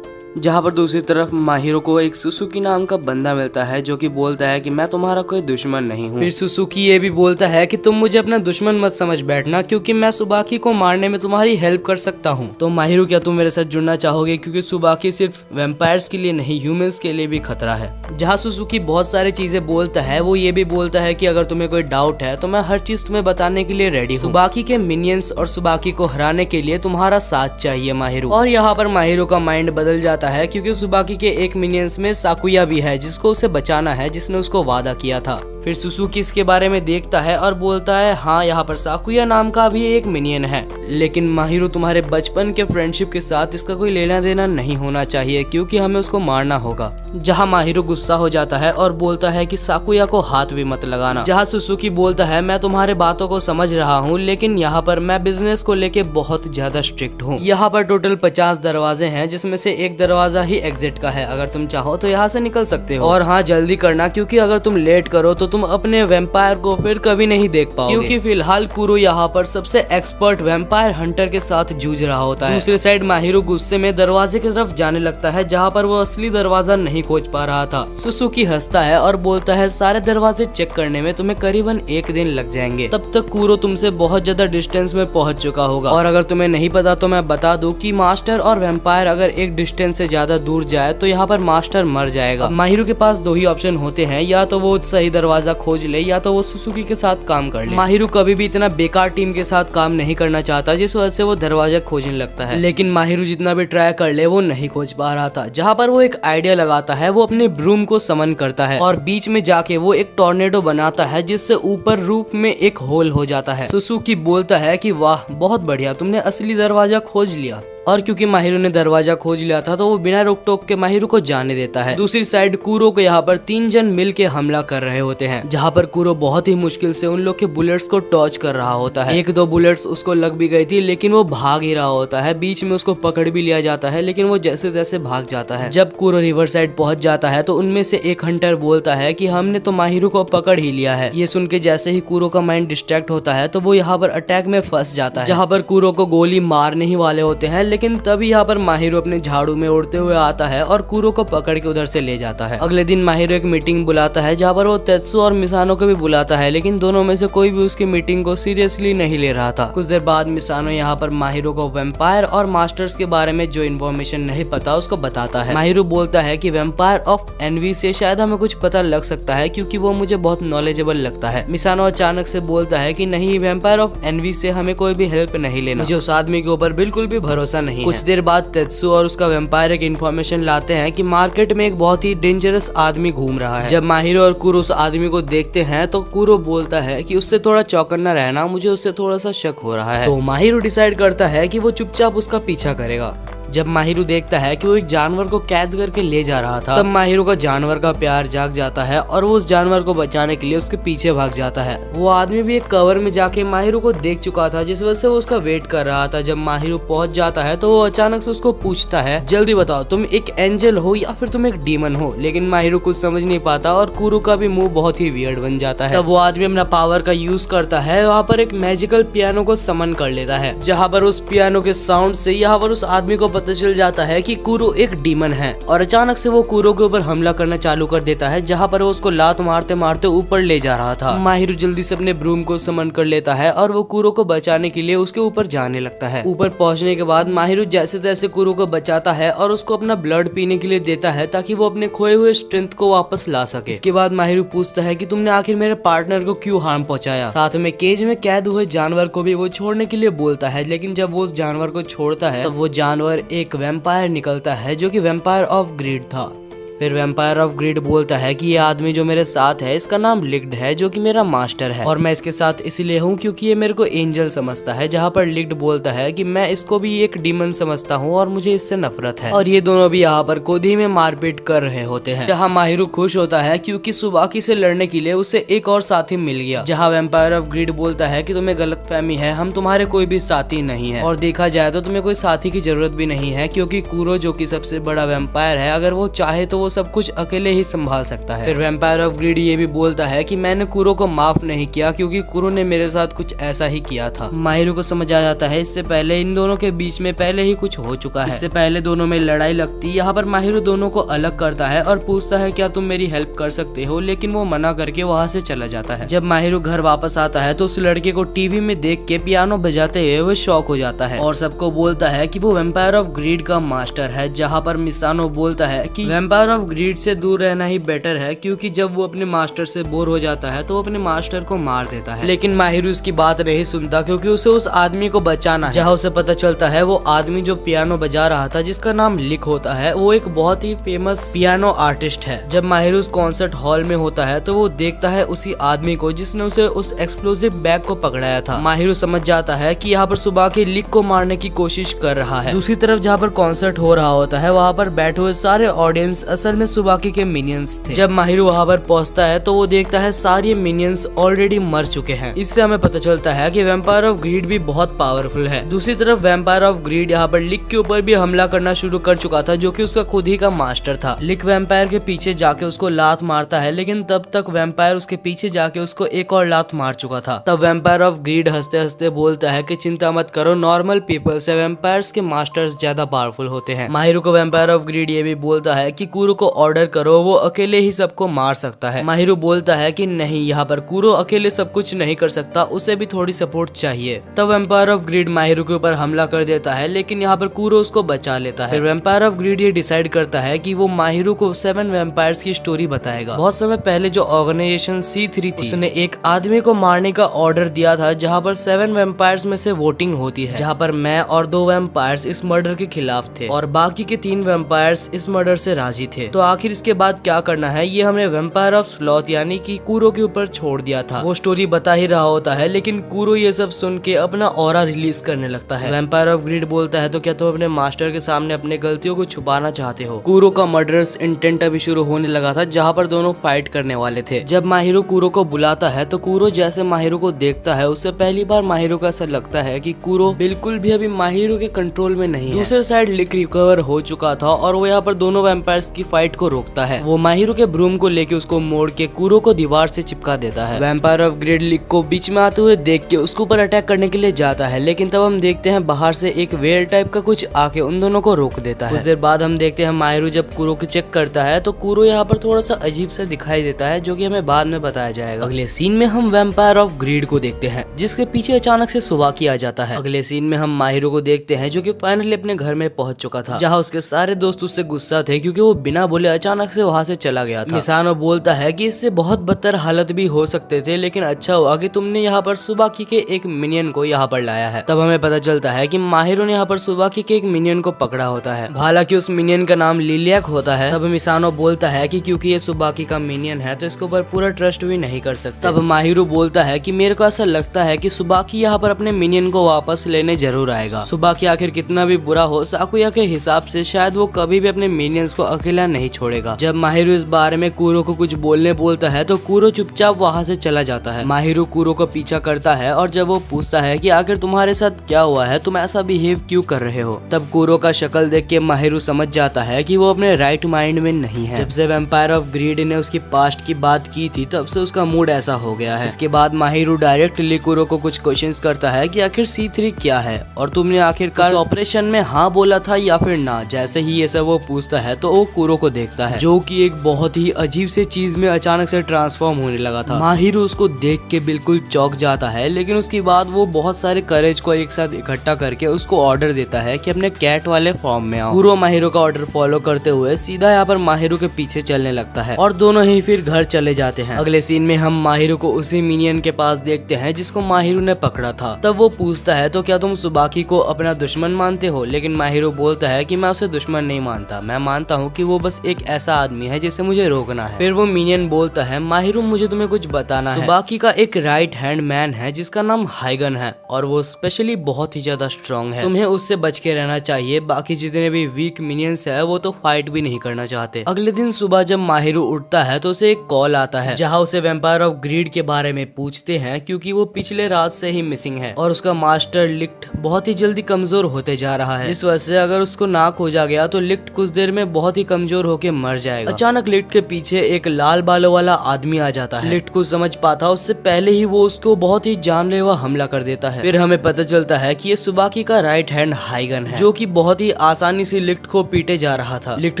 जहाँ पर दूसरी तरफ माहिरो को एक सुसुकी नाम का बंदा मिलता है, जो कि बोलता है कि मैं तुम्हारा कोई दुश्मन नहीं हूँ। फिर सुसुकी ये भी बोलता है कि तुम मुझे अपना दुश्मन मत समझ बैठना, क्योंकि मैं सुबाकी को मारने में तुम्हारी हेल्प कर सकता हूँ। तो माहिरो क्या तुम मेरे साथ जुड़ना चाहोगे, क्योंकि सुबाकी सिर्फ वैम्पायर्स के लिए नहीं ह्यूमंस के लिए भी खतरा है। जहाँ सुसुकी बहुत सारी चीजें बोलता है, वो ये भी बोलता है कि अगर तुम्हें कोई डाउट है तो मैं हर चीज तुम्हें बताने के लिए रेडी हूँ। सुबाकी के मिनियंस और सुबाकी को हराने के लिए तुम्हारा साथ चाहिए माहिरो। और यहाँ पर माहिरो का माइंड बदल जाता है, क्योंकि सुबाकी के एक मिनियंस में साकुया भी है, जिसको उसे बचाना है, जिसने उसको वादा किया था। फिर सुसुकी इसके बारे में देखता है और बोलता है हाँ, यहाँ पर साकुया नाम का भी एक मिनियन है, लेकिन माहिरो तुम्हारे बचपन के फ्रेंडशिप के साथ इसका कोई लेना देना नहीं होना चाहिए, क्योंकि हमें उसको मारना होगा। जहाँ माहिरो गुस्सा हो जाता है और बोलता है कि साकुया को हाथ भी मत लगाना। जहाँ सुसुकी बोलता है मैं तुम्हारे बातों को समझ रहा हूँ, लेकिन यहाँ पर मैं बिजनेस को लेके बहुत ज्यादा स्ट्रिक्ट हूँ। यहाँ पर टोटल 50 दरवाजे हैं, जिसमें से एक दरवाजा ही एग्जिट का है। अगर तुम चाहो तो यहाँ से निकल सकते हो, और हाँ जल्दी करना, क्योंकि अगर तुम लेट करो तो तुम अपने वैम्पायर को फिर कभी नहीं देख पाओगे। क्योंकि फिलहाल कुरो यहाँ पर सबसे एक्सपर्ट वैम्पायर हंटर के साथ जूझ रहा होता है। दूसरी साइड माहिरो गुस्से में दरवाजे की तरफ जाने लगता है, जहाँ पर वो असली दरवाजा नहीं खोज पा रहा था। सुसुकी हंसता है और बोलता है सारे दरवाजे चेक करने में तुम्हें करीबन 1 दिन लग जाएंगे, तब तक कुरो तुमसे बहुत ज्यादा डिस्टेंस में पहुंच चुका होगा। और अगर तुम्हें नहीं पता तो मैं बता दूं कि मास्टर और वैम्पायर अगर एक डिस्टेंस से ज्यादा दूर जाए तो यहाँ पर मास्टर मर जाएगा। माहिरो के पास 2 ही ऑप्शन होते हैं, या तो वो सही दरवाजा खोज ले या तो वो सुसुकी के साथ काम कर ले। माहिरो कभी भी इतना बेकार टीम के साथ काम नहीं करना चाहता, जिस वजह से वो दरवाजा खोजने लगता है, लेकिन माहिरो जितना भी ट्राई कर ले वो नहीं खोज पा रहा था। जहाँ पर वो एक आइडिया लगाता है, वो अपने ब्रूम को समन करता है और बीच में जाके वो एक टॉर्नेडो बनाता है, जिससे ऊपर रूफ में एक होल हो जाता है। सुसुकी बोलता है कि वाह बहुत बढ़िया, तुमने असली दरवाजा खोज लिया। और क्योंकि माहिरो ने दरवाजा खोज लिया था तो वो बिना रोक टोक के माहिरो को जाने देता है। दूसरी साइड कुरो को यहाँ पर 3 जन मिल के हमला कर रहे होते हैं, जहाँ पर कुरो बहुत ही मुश्किल से उन लोग के बुलेट्स को टॉर्च कर रहा होता है। 1-2 बुलेट्स उसको लग भी गई थी, लेकिन वो भाग ही रहा होता है। बीच में उसको पकड़ भी लिया जाता है, लेकिन वो जैसे तैसे भाग जाता है। जब कुरो रिवर साइड पहुंच जाता है तो उनमें से एक हंटर बोलता है कि हमने तो माहिरो को पकड़ ही लिया है। ये सुन के जैसे ही कुरो का माइंड डिस्ट्रैक्ट होता है तो वो यहाँ पर अटैक में फंस जाता है, जहाँ पर कुरो को गोली मारने ही वाले होते हैं, लेकिन तभी यहाँ पर माहिरो अपने झाड़ू में उड़ते हुए आता है और कुरो को पकड़ के उधर से ले जाता है। अगले दिन माहिरो एक मीटिंग बुलाता है, जहाँ पर वो तेत्सु और मिसानो को भी बुलाता है, लेकिन दोनों में से कोई भी उसकी मीटिंग को सीरियसली नहीं ले रहा था। कुछ देर बाद मिसानो यहाँ पर माहिरो को वैम्पायर और मास्टर्स के बारे में जो इन्फॉर्मेशन नहीं पता उसको बताता है। माहिरो बोलता है कि वैम्पायर ऑफ एनवी से शायद हमें कुछ पता लग सकता है, क्योंकि वो मुझे बहुत नॉलेजेबल लगता है। मिसानो अचानक से बोलता है कि नहीं, वैम्पायर ऑफ एनवी से हमें कोई भी हेल्प नहीं लेना, मुझे उस आदमी के ऊपर बिल्कुल भी भरोसा नहीं है। कुछ देर बाद तेत्सु और उसका वैम्पायर एक इन्फॉर्मेशन लाते हैं कि मार्केट में एक बहुत ही डेंजरस आदमी घूम रहा है। जब माहिरो और कुरो उस आदमी को देखते हैं तो कुरो बोलता है कि उससे थोड़ा चौकन्ना रहना, मुझे उससे थोड़ा सा शक हो रहा है। तो माहिरो डिसाइड करता है कि वो चुपचाप उसका पीछा करेगा। जब माहिरो देखता है कि वो एक जानवर को कैद करके ले जा रहा था, तब माहिरो का जानवर का प्यार जाग जाता है और वो उस जानवर को बचाने के लिए उसके पीछे भाग जाता है। वो आदमी भी एक कवर में जाके माहिरो को देख चुका था, जिस वजह से वो उसका वेट कर रहा था। जब माहिरो पहुंच जाता है तो वो अचानक से उसको पूछता है, जल्दी बताओ तुम एक एंजल हो या फिर तुम एक डीमन हो। लेकिन माहिरो कुछ समझ नहीं पाता और कुरो का भी मुंह बहुत ही वियर्ड बन जाता है। तब वो आदमी अपना पावर का यूज करता है, वहाँ पर एक मैजिकल पियानो को समन कर लेता है, जहाँ पर उस पियानो के साउंड से यहाँ पर उस आदमी को पता चल जाता है कि कुरो एक डीमन है और अचानक से वो कुरो के ऊपर हमला करना चालू कर देता है, जहाँ पर वो उसको लात मारते मारते ऊपर ले जा रहा था। माहिरू जल्दी से अपने ब्रूम को समन कर लेता है और वो कुरो को बचाने के लिए उसके ऊपर जाने लगता है। ऊपर पहुंचने के बाद माहिरू जैसे तैसे कुरो को बचाता है और उसको अपना ब्लड पीने के लिए देता है ताकि वो अपने खोए हुए स्ट्रेंथ को वापस ला सके। इसके बाद माहिरू पूछता है कि तुमने आखिर मेरे पार्टनर को क्यों हार्म पहुंचाया। साथ में केज में कैद हुए जानवर को भी वो छोड़ने के लिए बोलता है, लेकिन जब वो उस जानवर को छोड़ता है तब वो जानवर एक वैम्पायर निकलता है जो कि वैम्पायर ऑफ ग्रीड था। फिर वैम्पायर ऑफ ग्रीड बोलता है कि ये आदमी जो मेरे साथ है इसका नाम लिग्ड है जो कि मेरा मास्टर है और मैं इसके साथ इसलिए हूँ क्योंकि ये मेरे को एंजल समझता है, जहाँ पर लिग्ड बोलता है कि मैं इसको भी एक डीमन समझता हूँ और मुझे इससे नफरत है। और ये दोनों भी यहाँ पर कोदी में मारपीट कर रहे होते हैं, जहाँ माहिरू खुश होता है क्योंकि सुबाकी से लड़ने के लिए उसे एक और साथी मिल गया। जहाँ वैम्पायर ऑफ ग्रीड बोलता है कि तुम्हें गलतफहमी है, हम तुम्हारे कोई भी साथी नहीं है और देखा जाए तो तुम्हें कोई साथी की जरूरत भी नहीं है क्योंकि कुरो जो कि सबसे बड़ा वैम्पायर है, अगर वो चाहे तो वो सब कुछ अकेले ही संभाल सकता है। फिर वैम्पायर ऑफ ग्रीड ये भी बोलता है कि मैंने कुरो को माफ नहीं किया क्योंकि कुरो ने मेरे साथ कुछ ऐसा ही किया था। माहिरू को समझ आ जाता है इससे पहले इन दोनों के बीच में पहले ही कुछ हो चुका है। इससे पहले दोनों में लड़ाई लगती, यहाँ पर माहिरू दोनों को अलग करता है और पूछता है क्या तुम मेरी हेल्प कर सकते हो, लेकिन वो मना करके वहाँ से चला जाता है। जब माहिरू घर वापस आता है तो उस लड़के को टीवी में देख के पियानो बजाते हुए वो शॉक हो जाता है और सबको बोलता है कि वो वैम्पायर ऑफ ग्रीड का मास्टर है, जहाँ पर मिसानो बोलता है कि वैम्पायर ऑफ ग्रीड से दूर रहना ही बेटर है क्योंकि जब वो अपने मास्टर से बोर हो जाता है तो वो अपने मास्टर को मार देता है। लेकिन माहिरू उसकी बात नहीं सुनता क्योंकि उसे उस आदमी को बचाना है। जहाँ उसे पता चलता है वो आदमी जो पियानो बजा रहा था जिसका नाम लिक होता है वो एक बहुत ही फेमस पियानो आर्टिस्ट है। जब माहिरू उस कॉन्सर्ट हॉल में होता है तो वो देखता है उसी आदमी को जिसने उसे उस एक्सप्लोसिव बैग को पकड़ाया था। माहिरू समझ जाता है कि यहाँ पर सुबाकी लिक को मारने की कोशिश कर रहा है। दूसरी तरफ जहाँ पर कॉन्सर्ट हो रहा होता है वहाँ पर बैठे हुए सारे ऑडियंस असल में सुबाकी के मिनियंस थे। जब माहिरू वहाँ पर पहुँचता है तो वो देखता है सारे मिनियंस ऑलरेडी मर चुके हैं। इससे हमें पता चलता है कि वैम्पायर ऑफ ग्रीड भी बहुत पावरफुल है। दूसरी तरफ वैम्पायर ऑफ ग्रीड यहाँ पर लिक के ऊपर भी हमला करना शुरू कर चुका था जो कि उसका खुद ही का मास्टर था। लिक वैम्पायर के पीछे जाके उसको लात मारता है, लेकिन तब तक वैम्पायर उसके पीछे जाके उसको एक और लात मार चुका था। तब वैम्पायर ऑफ ग्रीड हंसते हंसते बोलता है कि चिंता मत करो, नॉर्मल पीपल से वैम्पायर्स के मास्टर्स ज्यादा पावरफुल होते हैं। माहिरू को वैम्पायर ऑफ ग्रीड ये भी बोलता है कि कुरो को ऑर्डर करो, वो अकेले ही सबको मार सकता है। माहिरू बोलता है कि नहीं, यहाँ पर कुरो अकेले सब कुछ नहीं कर सकता, उसे भी थोड़ी सपोर्ट चाहिए। तब वैम्पायर ऑफ ग्रीड माहिरू के ऊपर हमला कर देता है, लेकिन यहाँ पर कुरो उसको बचा लेता है। फिर वैम्पायर ऑफ ग्रीड ये डिसाइड करता है कि वो माहिरू को 7 वैम्पायर्स की स्टोरी बताएगा। बहुत समय पहले जो ऑर्गेनाइजेशन C3 थी उसने एक आदमी को मारने का ऑर्डर दिया था, जहाँ पर 7 वैम्पायर्स में से वोटिंग होती है, जहाँ पर मैं और 2 वैम्पायर्स इस मर्डर के खिलाफ थे और बाकी के 3 वैम्पायर्स इस मर्डर से राजी थे। तो आखिर इसके बाद क्या करना है ये हमने वैम्पायर ऑफ स्लॉथ यानी कि कुरो के ऊपर छोड़ दिया था। वो स्टोरी बता ही रहा होता है, लेकिन कुरो ये सब सुन के अपना ऑरा रिलीज करने लगता है। वैम्पायर ऑफ ग्रीड बोलता है तो क्या तुम अपने मास्टर के सामने अपने गलतियों को छुपाना चाहते हो। कुरो का मर्डरस इंटेंट अभी शुरू होने लगा था, जहाँ पर दोनों फाइट करने वाले थे। जब माहिरू कुरो को बुलाता है तो कुरो जैसे माहिरू को देखता है उससे पहली बार माहिरू को ऐसा लगता है कि कुरो बिल्कुल भी अभी माहिरू के कंट्रोल में नहीं है। दूसरे साइड लिक रिकवर हो चुका था और वो यहाँ पर दोनों वैम्पायर्स की फाइट को रोकता है। वो माहिरू के ब्रूम को लेके उसको मोड़ के कुरो को दीवार से चिपका देता है। वैम्पायर ऑफ ग्रीड लिक को बीच में आते हुए देख के उसके ऊपर अटैक करने के लिए जाता है, लेकिन तब हम देखते हैं बाहर से एक वेल टाइप का कुछ आके उन दोनों को रोक देता है। कुछ देर बाद हम देखते हैं माहिरू जब कुरो को चेक करता है तो कुरो यहाँ पर थोड़ा सा अजीब सा दिखाई देता है, जो कि हमें बाद में बताया जाएगा। अगले सीन में हम वैम्पायर ऑफ ग्रीड को देखते हैं जिसके पीछे अचानक से सुबाकी आ जाता है। अगले सीन में हम माहिरू को देखते हैं जो कि फाइनली अपने घर में पहुंच चुका था, जहाँ उसके सारे दोस्त उससे गुस्सा थे क्योंकि वो बिना बोले अचानक से वहाँ से चला गया था। मिसानो बोलता है कि इससे बहुत बदतर हालत भी हो सकते थे, लेकिन अच्छा हुआ कि तुमने यहाँ पर सुबाकी के एक मिनियन को यहाँ पर लाया है। तब हमें पता चलता है कि माहिरू ने यहाँ पर सुबाकी के एक मिनियन को पकड़ा होता है, हालांकि उस मिनियन का नाम लिलियाक होता है। तब मिसानो बोलता है कि क्योंकि ये सुबाकी का मिनियन है तो इसके ऊपर पूरा ट्रस्ट भी नहीं कर सकते। तब माहिरू बोलता है कि मेरे को ऐसा लगता है कि सुबाकी यहाँ पर अपने मिनियन को वापस लेने जरूर आएगा। सुबाकी आखिर कितना भी बुरा हो, साकुया के हिसाब से शायद वो कभी भी अपने मिनियंस को अकेला नहीं छोड़ेगा। जब माहिरू इस बारे में कूरो को कुछ बोलने बोलता है तो कूरो चुपचाप वहाँ से चला जाता है। माहिरू कूरो को पीछा करता है और जब वो पूछता है कि आखिर तुम्हारे साथ क्या हुआ है, तुम ऐसा बिहेव क्यों कर रहे हो, तब कूरो का शक्ल देख के माहिरू समझ जाता है कि वो अपने राइट माइंड में नहीं है। जब से वैम्पायर ऑफ ग्रीड ने उसकी पास्ट की बात की थी तब से उसका मूड ऐसा हो गया है। इसके बाद माहिरू डायरेक्टली कूरो को कुछ क्वेश्चंस करता है कि आखिर C3 क्या है और तुमने आखिरकार ऑपरेशन में हाँ बोला था या फिर ना। जैसे ही ये सब वो पूछता है तो वो कूरो को देखता है जो कि एक बहुत ही अजीब से चीज में अचानक से ट्रांसफॉर्म होने लगा था। माहिरू उसको देख के बिल्कुल चौंक जाता है, लेकिन उसके बाद वो बहुत सारे करेज को एक साथ इकट्ठा करके उसको ऑर्डर देता है कि अपने कैट वाले फॉर्म में आओ। कूरो माहिरू का ऑर्डर फॉलो करते हुए सीधा यहाँ पर माहिरू के पीछे चलने लगता है और दोनों ही फिर घर चले जाते हैं। अगले सीन में हम माहिरू को उसी मिनियन के पास देखते हैं जिसको माहिरू ने पकड़ा था। तब वो पूछता है तो क्या तुम सुबाकी को अपना दुश्मन मानते हो, लेकिन माहिरू बोलता है कि मैं उसे दुश्मन नहीं मानता, मैं मानता हूँ कि वो बस एक ऐसा आदमी है जिसे मुझे रोकना है। फिर वो मिनियन बोलता है माहिरू मुझे तुम्हें कुछ बताना है। सुबाकी का एक राइट हैंड मैन है जिसका नाम हाइगन है और वो स्पेशली बहुत ही ज्यादा स्ट्रॉन्ग है, तुम्हें उससे बच के रहना चाहिए। बाकी जितने भी वीक मिनियंस है वो तो फाइट भी नहीं करना चाहते। अगले दिन सुबह जब माहिरू उठता है तो उसे एक कॉल आता है जहाँ उसे वैम्पायर ऑफ ग्रीड के बारे में पूछते हैं क्योंकि वो पिछले रात से ही मिसिंग है और उसका मास्टर लिक्ट बहुत ही जल्दी कमजोर होते जा रहा है। इस वजह से अगर उसको नाक हो जा गया तो लिक्ट कुछ देर में बहुत ही कमजोर होके मर जाएगा। अचानक लिक्ट के पीछे एक लाल बालों वाला आदमी आ जाता है। लिक्ट को समझ पाता उससे पहले ही वो उसको बहुत ही जानलेवा हमला कर देता है। फिर हमें पता चलता है कि ये सुबाकी का राइट हैंड हाइगन है जो कि बहुत ही आसानी से लिक्ट को पीटे जा रहा था। लिक्ट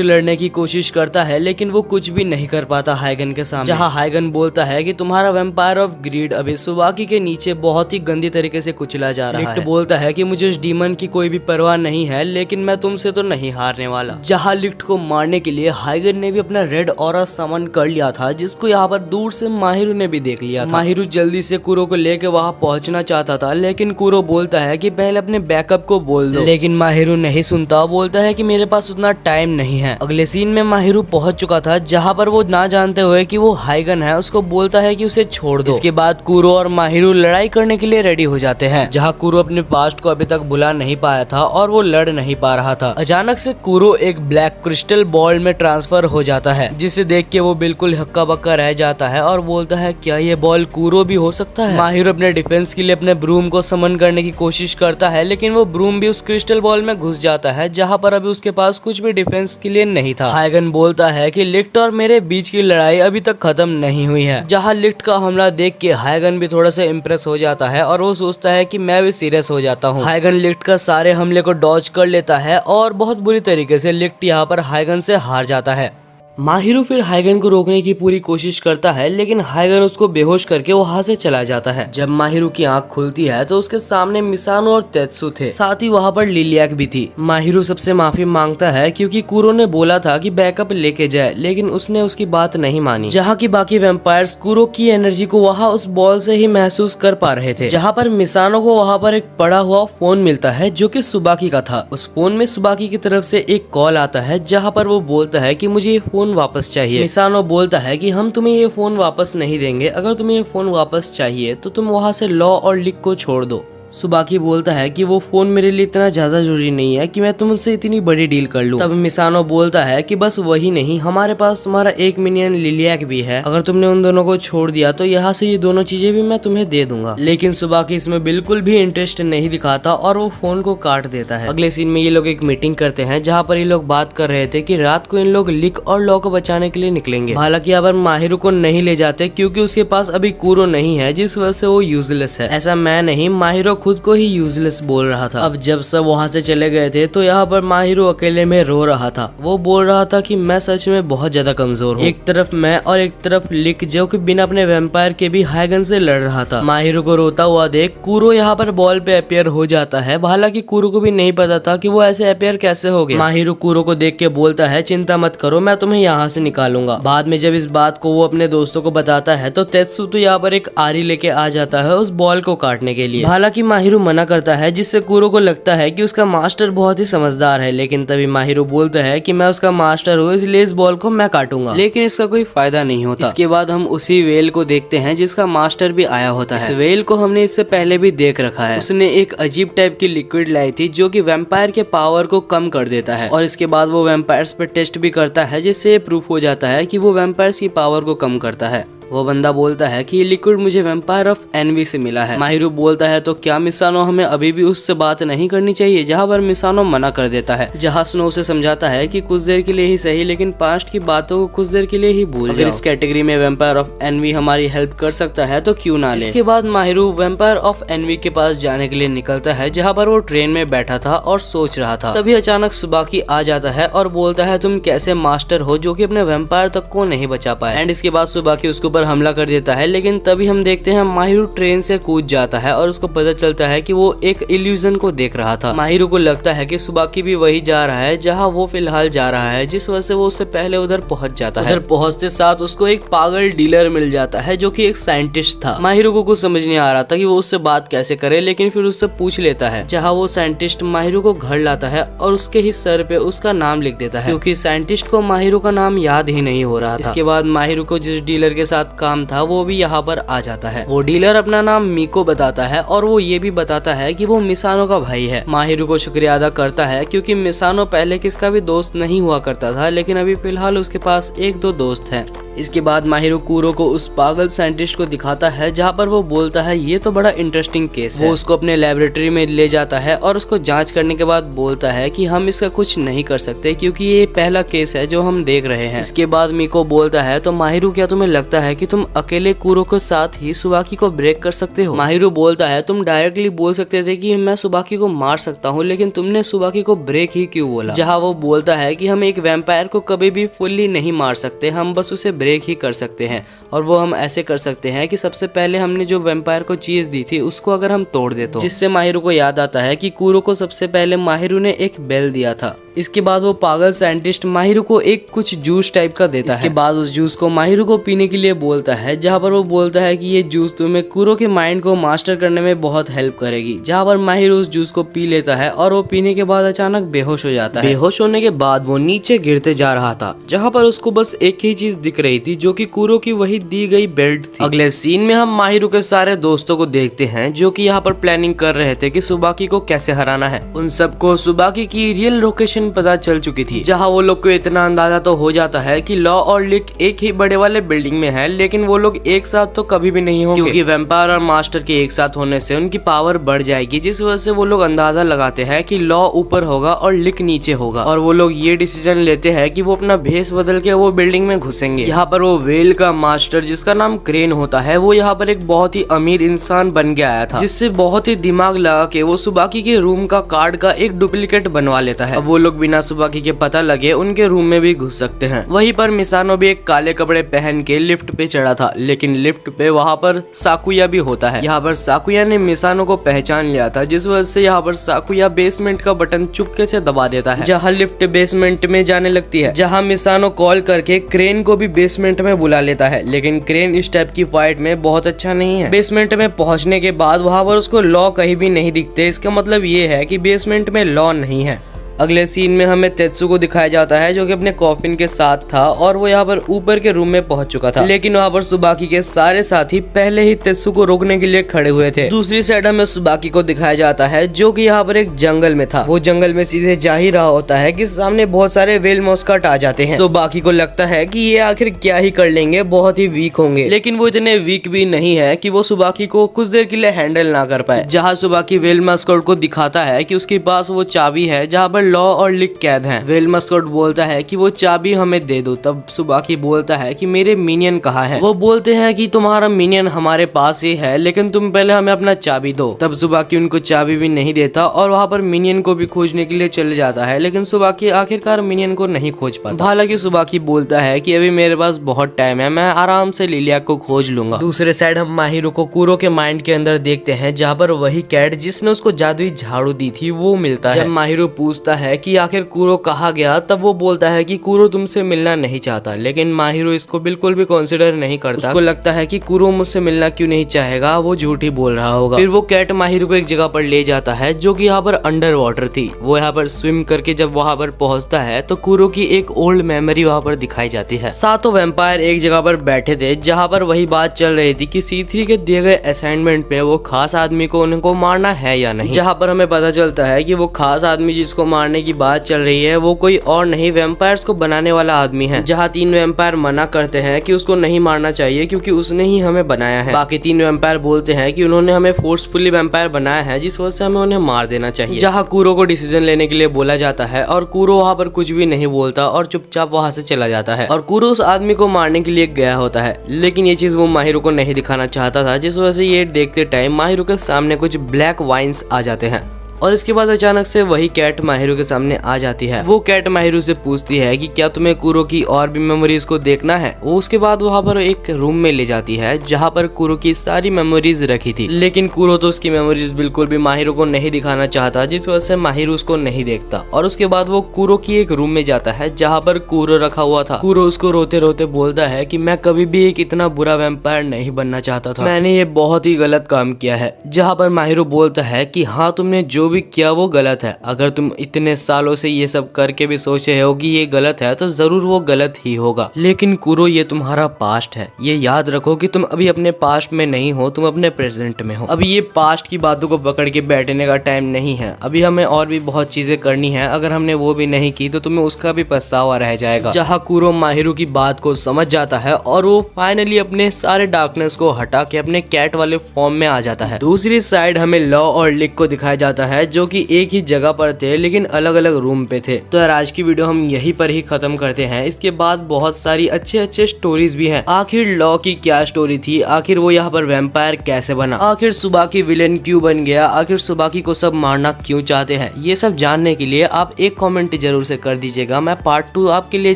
लड़ने की कोशिश करता है लेकिन वो कुछ भी नहीं कर पाता हाइगन के सामने। जहाँ हाइगन बोलता है कि तुम्हारा वैम्पायर ऑफ ग्रीड अभी सुबाकी के नीचे बहुत ही गंदी तरीके से कुचला जा रहा है। लिक्ट बोलता है कि मुझे उस डीमन की कोई भी परवाह नहीं है, लेकिन मैं तुमसे तो नहीं हारने वाला। जहाँ लिक्ट को मारने के लिए हाइगन ने भी अपना रेड ऑरा समन कर लिया था जिसको यहाँ पर दूर से माहिरू ने भी देख लिया था। माहिरू जल्दी से कूरो को लेके वहाँ पहुँचना चाहता था, लेकिन कूरो बोलता है कि पहले अपने बैकअप को बोल दो, लेकिन माहिरू नहीं सुनता, बोलता है कि मेरे पास उतना टाइम नहीं है। अगले सीन में माहिरू पहुंच चुका था जहाँ पर वो ना जानते हुए कि वो हाइगन है उसको बोलता है कि उसे छोड़ दो। इसके बाद कूरो और माहिरू लड़ाई करने के लिए रेडी हो जाते हैं जहाँ कूरो अपने पास्ट को अभी तक भुला नहीं पाया था और वो लड़ नहीं पा रहा था। अचानक से कूरो एक ब्लैक क्रिस्टल बॉल में ट्रांसफर हो जाता है जिसे देख के वो बिल्कुल हक्का बक्का रह जाता है और बोलता है क्या ये बॉल कूरो भी हो सकता है। माहिरू अपने डिफेंस के लिए अपने ब्रूम को समन करने की कोशिश करता है, लेकिन वो ब्रूम भी उस क्रिस्टल बॉल में घुस जाता है जहाँ पर अभी उसके पास कुछ भी डिफेंस के लिए नहीं था। हाइगन बोलता है कि लिक्ट और मेरे बीच की लड़ाई अभी तक खत्म नहीं हुई है। जहाँ लिक्ट का हमला देख के हाइगन भी थोड़ा सा इम्प्रेस हो जाता है और वो सोचता है कि मैं भी सीरियस हो जाता हूँ। हाइगन लिक्ट का सारे हमले को डॉज कर लेता है और बहुत बुरी तरीके से लिक्ट यहाँ पर हाइगन से हार जाता है। माहिरू फिर हाइगन को रोकने की पूरी कोशिश करता है, लेकिन हाइगन उसको बेहोश करके वहाँ से चला जाता है। जब माहिरू की आंख खुलती है तो उसके सामने मिसानो और तेत्सु थे, साथ ही वहाँ पर लिलियाक भी थी। माहिरू सबसे माफी मांगता है क्योंकि कूरो ने बोला था कि बैकअप लेके जाए, लेकिन उसने उसकी बात नहीं मानी। जहाँ की बाकी वैम्पायर्स कूरो की एनर्जी को वहाँ उस बॉल से ही महसूस कर पा रहे थे। जहाँ पर मिसानो को वहाँ पर एक पड़ा हुआ फोन मिलता है जो कि सुबाकी का था। उस फोन में सुबाकी की तरफ से एक कॉल आता है जहाँ पर वो बोलता है कि मुझे ये फोन वापस चाहिए। मिसानो बोलता है कि हम तुम्हें ये फोन वापस नहीं देंगे, अगर तुम्हें ये फोन वापस चाहिए तो तुम वहाँ से लॉ और लिक को छोड़ दो। सुबाकी बोलता है कि वो फोन मेरे लिए इतना ज्यादा जरूरी नहीं है कि मैं तुमसे इतनी बड़ी डील कर लूं। तब मिसानो बोलता है कि बस वही नहीं, हमारे पास तुम्हारा एक मिनियन लिलियाक भी है, अगर तुमने उन दोनों को छोड़ दिया तो यहाँ से ये दोनों चीजें भी मैं तुम्हें दे दूंगा। लेकिन सुबाकी इसमें बिल्कुल भी इंटरेस्ट नहीं दिखाता और वो फोन को काट देता है। अगले सीन में ये लोग एक मीटिंग करते हैं जहाँ पर ये लोग बात कर रहे थे कि रात को इन लोग लिक और लॉ को बचाने के लिए निकलेंगे। हालांकि यहाँ पर माहिरू को नहीं ले जाते क्योंकि उसके पास अभी कूरो नहीं है, जिस वजह से वो यूजलेस है। ऐसा मैं नहीं, माहिरू खुद को ही यूजलेस बोल रहा था। अब जब सब वहाँ से चले गए थे तो यहाँ पर माहिरू अकेले में रो रहा था। वो बोल रहा था कि मैं सच में बहुत ज्यादा कमजोर हूँ। एक तरफ मैं और एक तरफ लिक जो कि बिना अपने वैम्पायर के भी हाइगन से लड़ रहा था। माहिरू को रोता हुआ देख कूरो यहाँ पर बॉल पे अपियर हो जाता है। हालांकि कूरो को भी नहीं पता था कि वो ऐसे अपियर कैसे हो गए। माहिरू कूरो को देख के बोलता है चिंता मत करो, मैं तुम्हें यहाँ से निकालूंगा। बाद में जब इस बात को वो अपने दोस्तों को बताता है तो तेत्सु तो यहाँ पर एक आरी लेके आ जाता है उस बॉल को काटने के लिए। हालांकि माहिरू मना करता है, जिससे कुरो को लगता है कि उसका मास्टर बहुत ही समझदार है। लेकिन तभी माहिरू बोलता है कि मैं उसका मास्टर हूँ, इसलिए इस बॉल को मैं काटूंगा। लेकिन इसका कोई फायदा नहीं होता। इसके बाद हम उसी वेल को देखते हैं जिसका मास्टर भी आया होता है। इस वेल को हमने इससे पहले भी देख रखा है। उसने एक अजीब टाइप की लिक्विड लाई थी जो कि वैम्पायर के पावर को कम कर देता है, और इसके बाद वो वैम्पायर्स पे टेस्ट भी करता है, जिससे ये प्रूफ हो जाता है कि वो वैम्पायर्स की पावर को कम करता है। वो बंदा बोलता है कि ये लिक्विड मुझे वैम्पायर ऑफ एनवी से मिला है। माहिरू बोलता है तो क्या मिसानो हमें अभी भी उससे बात नहीं करनी चाहिए, जहाँ पर मिसानो मना कर देता है। जहाँ स्नो उसे समझाता है कि कुछ देर के लिए ही सही, लेकिन पास्ट की बातों को कुछ देर के लिए ही भूल जाओ। इस कैटेगरी में वैम्पायर ऑफ एनवी हमारी हेल्प कर सकता है तो क्यों ना ले। इसके बाद माहिरू वैम्पायर ऑफ एनवी के पास जाने के लिए निकलता है, जहाँ पर वो ट्रेन में बैठा था और सोच रहा था। तभी अचानक सुबाकी आ जाता है और बोलता है तुम कैसे मास्टर हो जो कि अपने वैम्पायर तक को नहीं बचा पाए। एंड इसके बाद सुबाकी उसके ऊपर हमला कर देता है, लेकिन तभी हम देखते हैं माहिरू ट्रेन से कूद जाता है और उसको पता चलता है कि वो एक इल्यूजन को देख रहा था। माहिरू को लगता है कि सुबाकी भी वही जा रहा है जहाँ वो फिलहाल जा रहा है, जिस वजह से वो उससे पहले उधर पहुंच जाता है। उधर पहुंचते साथ उसको एक पागल डीलर मिल जाता है जो कि एक साइंटिस्ट था। माहिरू को कुछ समझ नहीं आ रहा था कि वो उससे बात कैसे करे, लेकिन फिर उससे पूछ लेता है, जहाँ वो साइंटिस्ट माहिरू को घर लाता है और उसके ही सर पे उसका नाम लिख देता है, क्योंकि साइंटिस्ट को माहिरू का नाम याद ही नहीं हो रहा था। इसके बाद माहिरू को जिस डीलर के साथ काम था वो भी यहाँ पर आ जाता है। वो डीलर अपना नाम मीको बताता है और वो ये भी बताता है कि वो मिसानो का भाई है। माहिरू को शुक्रिया अदा करता है क्योंकि मिसानो पहले किसका भी दोस्त नहीं हुआ करता था, लेकिन अभी फिलहाल उसके पास एक दो दोस्त हैं। इसके बाद माहिरू कुरो को उस पागल साइंटिस्ट को दिखाता है, जहाँ पर वो बोलता है ये तो बड़ा इंटरेस्टिंग केस है। वो उसको अपने लेबोरेटरी में ले जाता है और उसको जांच करने के बाद बोलता है कि हम इसका कुछ नहीं कर सकते क्योंकि ये पहला केस है जो हम देख रहे हैं। इसके बाद मीको बोलता है तो माहिरू क्या तुम्हें लगता है कि तुम अकेले कुरो के साथ ही सुबाकी को ब्रेक कर सकते हो? माहिरू बोलता है तुम डायरेक्टली बोल सकते थे कि मैं सुबाकी को मार सकता हूँ, लेकिन तुमने सुबाकी को ब्रेक ही क्यों बोला? जहाँ वो बोलता है कि हम एक वैम्पायर को कभी भी फुल्ली नहीं मार सकते, हम बस उसे ब्रेक ही कर सकते हैं, और वो हम ऐसे कर सकते हैं कि सबसे पहले हमने जो वैम्पायर को चीज दी थी उसको अगर हम तोड़ दे तो। जिससे माहिरू को याद आता है कि कुरो को सबसे पहले माहिरू ने एक बेल दिया था। इसके बाद वो पागल साइंटिस्ट माहिरू को एक कुछ जूस टाइप का देता है। इसके बाद उस जूस को माहिरू को पीने के लिए बोलता है, जहाँ पर वो बोलता है कि ये जूस तुम्हें कुरो के माइंड को मास्टर करने में बहुत हेल्प करेगी। जहाँ पर माहिरू उस जूस को पी लेता है और वो पीने के बाद अचानक बेहोश हो जाता है। बेहोश होने के बाद वो नीचे गिरते जा रहा था, जहाँ पर उसको बस एक ही चीज दिख रही थी जो कि कुरो की वही दी गई बेल्ट थी। अगले सीन में हम माहिरू के सारे दोस्तों को देखते हैं जो कि यहाँ पर प्लानिंग कर रहे थे कि सुबाकी को कैसे हराना है। उन सबको सुबाकी की रियल लोकेशन पता चल चुकी थी, जहाँ वो लोग को इतना अंदाजा तो हो जाता है कि लॉ और लिक एक ही बड़े वाले बिल्डिंग में है, लेकिन वो लोग एक साथ तो कभी भी नहीं होंगे, क्योंकि वैम्पायर और मास्टर के एक साथ होने से उनकी पावर बढ़ जाएगी, जिस वजह से वो लोग अंदाजा लगाते हैं कि लॉ ऊपर होगा और लिक नीचे होगा, और वो लोग ये डिसीजन लेते हैं कि वो अपना भेस बदल के वो बिल्डिंग में घुसेंगे। यहाँ पर वो वेल का मास्टर जिसका नाम क्रेन होता है, वो यहाँ पर एक बहुत ही अमीर इंसान बन के आया था, जिससे बहुत ही दिमाग लगा के वो सुबाकी के रूम का कार्ड का एक डुप्लीकेट बनवा लेता है। अब वो लोग बिना सुबाकी के पता लगे उनके रूम में भी घुस सकते हैं। वहीं पर मिसानो भी एक काले कपड़े पहन के लिफ्ट पे चढ़ा था, लेकिन लिफ्ट पे वहाँ पर साकुया भी होता है। यहाँ पर साकुया ने मिसानो को पहचान लिया था, जिस वजह से यहाँ पर साकुया बेसमेंट का बटन चुपके से दबा देता है, जहाँ लिफ्ट बेसमेंट में जाने लगती है, जहाँ मिसानो कॉल करके क्रेन को भी बेसमेंट में बुला लेता है। लेकिन क्रेन इस टाइप की फाइट में बहुत अच्छा नहीं है। बेसमेंट में पहुंचने के बाद वहाँ पर उसको लॉ कहीं भी नहीं दिखते, इसका मतलब ये है कि बेसमेंट में लॉ नहीं है। अगले सीन में हमें तेत्सु को दिखाया जाता है जो कि अपने कॉफिन के साथ था और वो यहाँ पर ऊपर के रूम में पहुंच चुका था, लेकिन वहाँ पर सुबाकी के सारे साथी पहले ही तेत्सु को रोकने के लिए खड़े हुए थे। दूसरी साइड हमें सुबाकी को दिखाया जाता है जो कि यहाँ पर एक जंगल में था। वो जंगल में सीधे जा ही रहा होता है कि सामने बहुत सारे वेल मॉस्कट आ जाते हैं। सुबाकी को लगता है कि ये आखिर क्या ही कर लेंगे, बहुत ही वीक होंगे, लेकिन वो इतने वीक भी नहीं है कि वो सुबाकी को कुछ देर के लिए हैंडल ना कर पाए। जहाँ सुबाकी वेल मॉस्कट को दिखाता है कि उसके पास वो चाबी है जहाँ पर लॉ और लिक कैद हैं। वेल मस्कट बोलता है कि वो चाबी हमें दे दो। तब सुबाकी बोलता है कि मेरे मिनियन कहाँ है? वो बोलते हैं कि तुम्हारा मिनियन हमारे पास ही है, लेकिन तुम पहले हमें अपना चाबी दो। तब सुबाकी उनको चाबी भी नहीं देता और वहाँ पर मिनियन को भी खोजने के लिए चले जाता है, लेकिन सुबाकी आखिरकार मिनियन को नहीं खोज पाता। हालांकि सुबाकी बोलता है कि अभी मेरे पास बहुत टाइम है, मैं आराम से लिलिया को खोज लूंगा। दूसरे साइड हम माहिरो को कुरो के माइंड के अंदर देखते हैं, जहाँ पर वही कैट जिसने उसको जादुई झाड़ू दी थी वो मिलता है। जब माहिरो पूछता है कि आखिर कूरो कहाँ गया, तब वो बोलता है कि कूरो तुमसे मिलना नहीं चाहता, लेकिन माहिरो इसको बिल्कुल भी कंसिडर नहीं करता। उसको लगता है कि कूरो मुझसे मिलना क्यों नहीं चाहेगा, वो झूठ ही बोल रहा होगा। फिर वो कैट माहिरो को एक जगह पर ले जाता है जो कि यहाँ पर अंडर वाटर थी। वो यहाँ पर स्विम करके जब वहाँ पर पहुंचता है तो कूरो की एक ओल्ड मेमोरी वहाँ पर दिखाई जाती है। सातों वैम्पायर एक जगह पर बैठे थे जहाँ पर वही बात चल रही थी कि C3 के दिए गए असाइनमेंट में वो खास आदमी को उनको मारना है या नहीं। जहाँ पर हमें पता चलता है कि वो खास आदमी जिसको मारने की बात चल रही है वो कोई और नहीं, वैम्पायर्स को बनाने वाला आदमी है। जहाँ 3 वैम्पायर मना करते हैं कि उसको नहीं मारना चाहिए क्योंकि उसने ही हमें बनाया है। बाकी 3 वैम्पायर बोलते हैं कि उन्होंने हमें फोर्सफुली वैम्पायर बनाया है, जिस वजह से हमें उन्हें मार देना चाहिए। जहाँ कूरो को डिसीजन लेने के लिए बोला जाता है और कूरो वहाँ पर कुछ भी नहीं बोलता और चुपचाप वहाँ से चला जाता है। और कूरो उस आदमी को मारने के लिए गया होता है, लेकिन ये चीज वो माहिरो को नहीं दिखाना चाहता था, जिस वजह से ये देखते टाइम माहिरो के सामने कुछ ब्लैक वाइन्स आ जाते हैं। और इसके बाद अचानक से वही कैट माहिरो के सामने आ जाती है। वो कैट माहिरो से पूछती है कि क्या तुम्हें कूरो की और भी मेमोरीज को देखना है। वो उसके बाद वहाँ पर एक रूम में ले जाती है जहाँ पर कूरो की सारी मेमोरीज रखी थी, लेकिन कूरो तो उसकी मेमोरीज बिल्कुल भी माहिरो को नहीं दिखाना चाहता, जिस वजह से माहिरो उसको नहीं देखता। और उसके बाद वो कूरो की एक रूम में जाता है जहाँ पर कूरो रखा हुआ था। कूरो उसको रोते रोते बोलता है कि मैं कभी भी एक इतना बुरा वैम्पायर नहीं बनना चाहता था, मैंने ये बहुत ही गलत काम किया है। जहाँ पर माहिरो बोलता है कि हाँ, तुमने जो भी किया वो गलत है। अगर तुम इतने सालों से ये सब करके भी सोच रहे हो कि ये गलत है तो जरूर वो गलत ही होगा, लेकिन कूरो ये तुम्हारा पास्ट है। ये याद रखो कि तुम अभी अपने पास्ट में नहीं हो, तुम अपने प्रेजेंट में हो। अभी ये पास्ट की बातों को पकड़ के बैठने का टाइम नहीं है। अभी हमें और भी बहुत चीजें करनी है, अगर हमने वो भी नहीं की तो तुम्हें उसका भी पछतावा रह जाएगा। जहाँ कूरो माहिरो की बात को समझ जाता है और वो फाइनली अपने सारे डार्कनेस को हटा के अपने कैट वाले फॉर्म में आ जाता है। दूसरी साइड हमें लॉ और लिक को दिखाया जाता है जो कि एक ही जगह पर थे लेकिन अलग अलग रूम पे थे। तो यार आज की वीडियो हम यहीं पर ही खत्म करते हैं। इसके बाद बहुत सारी अच्छे स्टोरीज भी हैं। आखिर लॉ की क्या स्टोरी थी, आखिर वो यहाँ पर वैम्पायर कैसे बना, आखिर सुबाकी विलेन क्यों बन गया, आखिर सुबाकी को सब मारना क्यों चाहते हैं, ये सब जानने के लिए आप एक कमेंट जरूर से कर दीजिएगा। मैं पार्ट 2 आपके लिए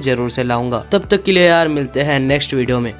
जरूर से लाऊंगा। तब तक के लिए यार मिलते हैं नेक्स्ट वीडियो में।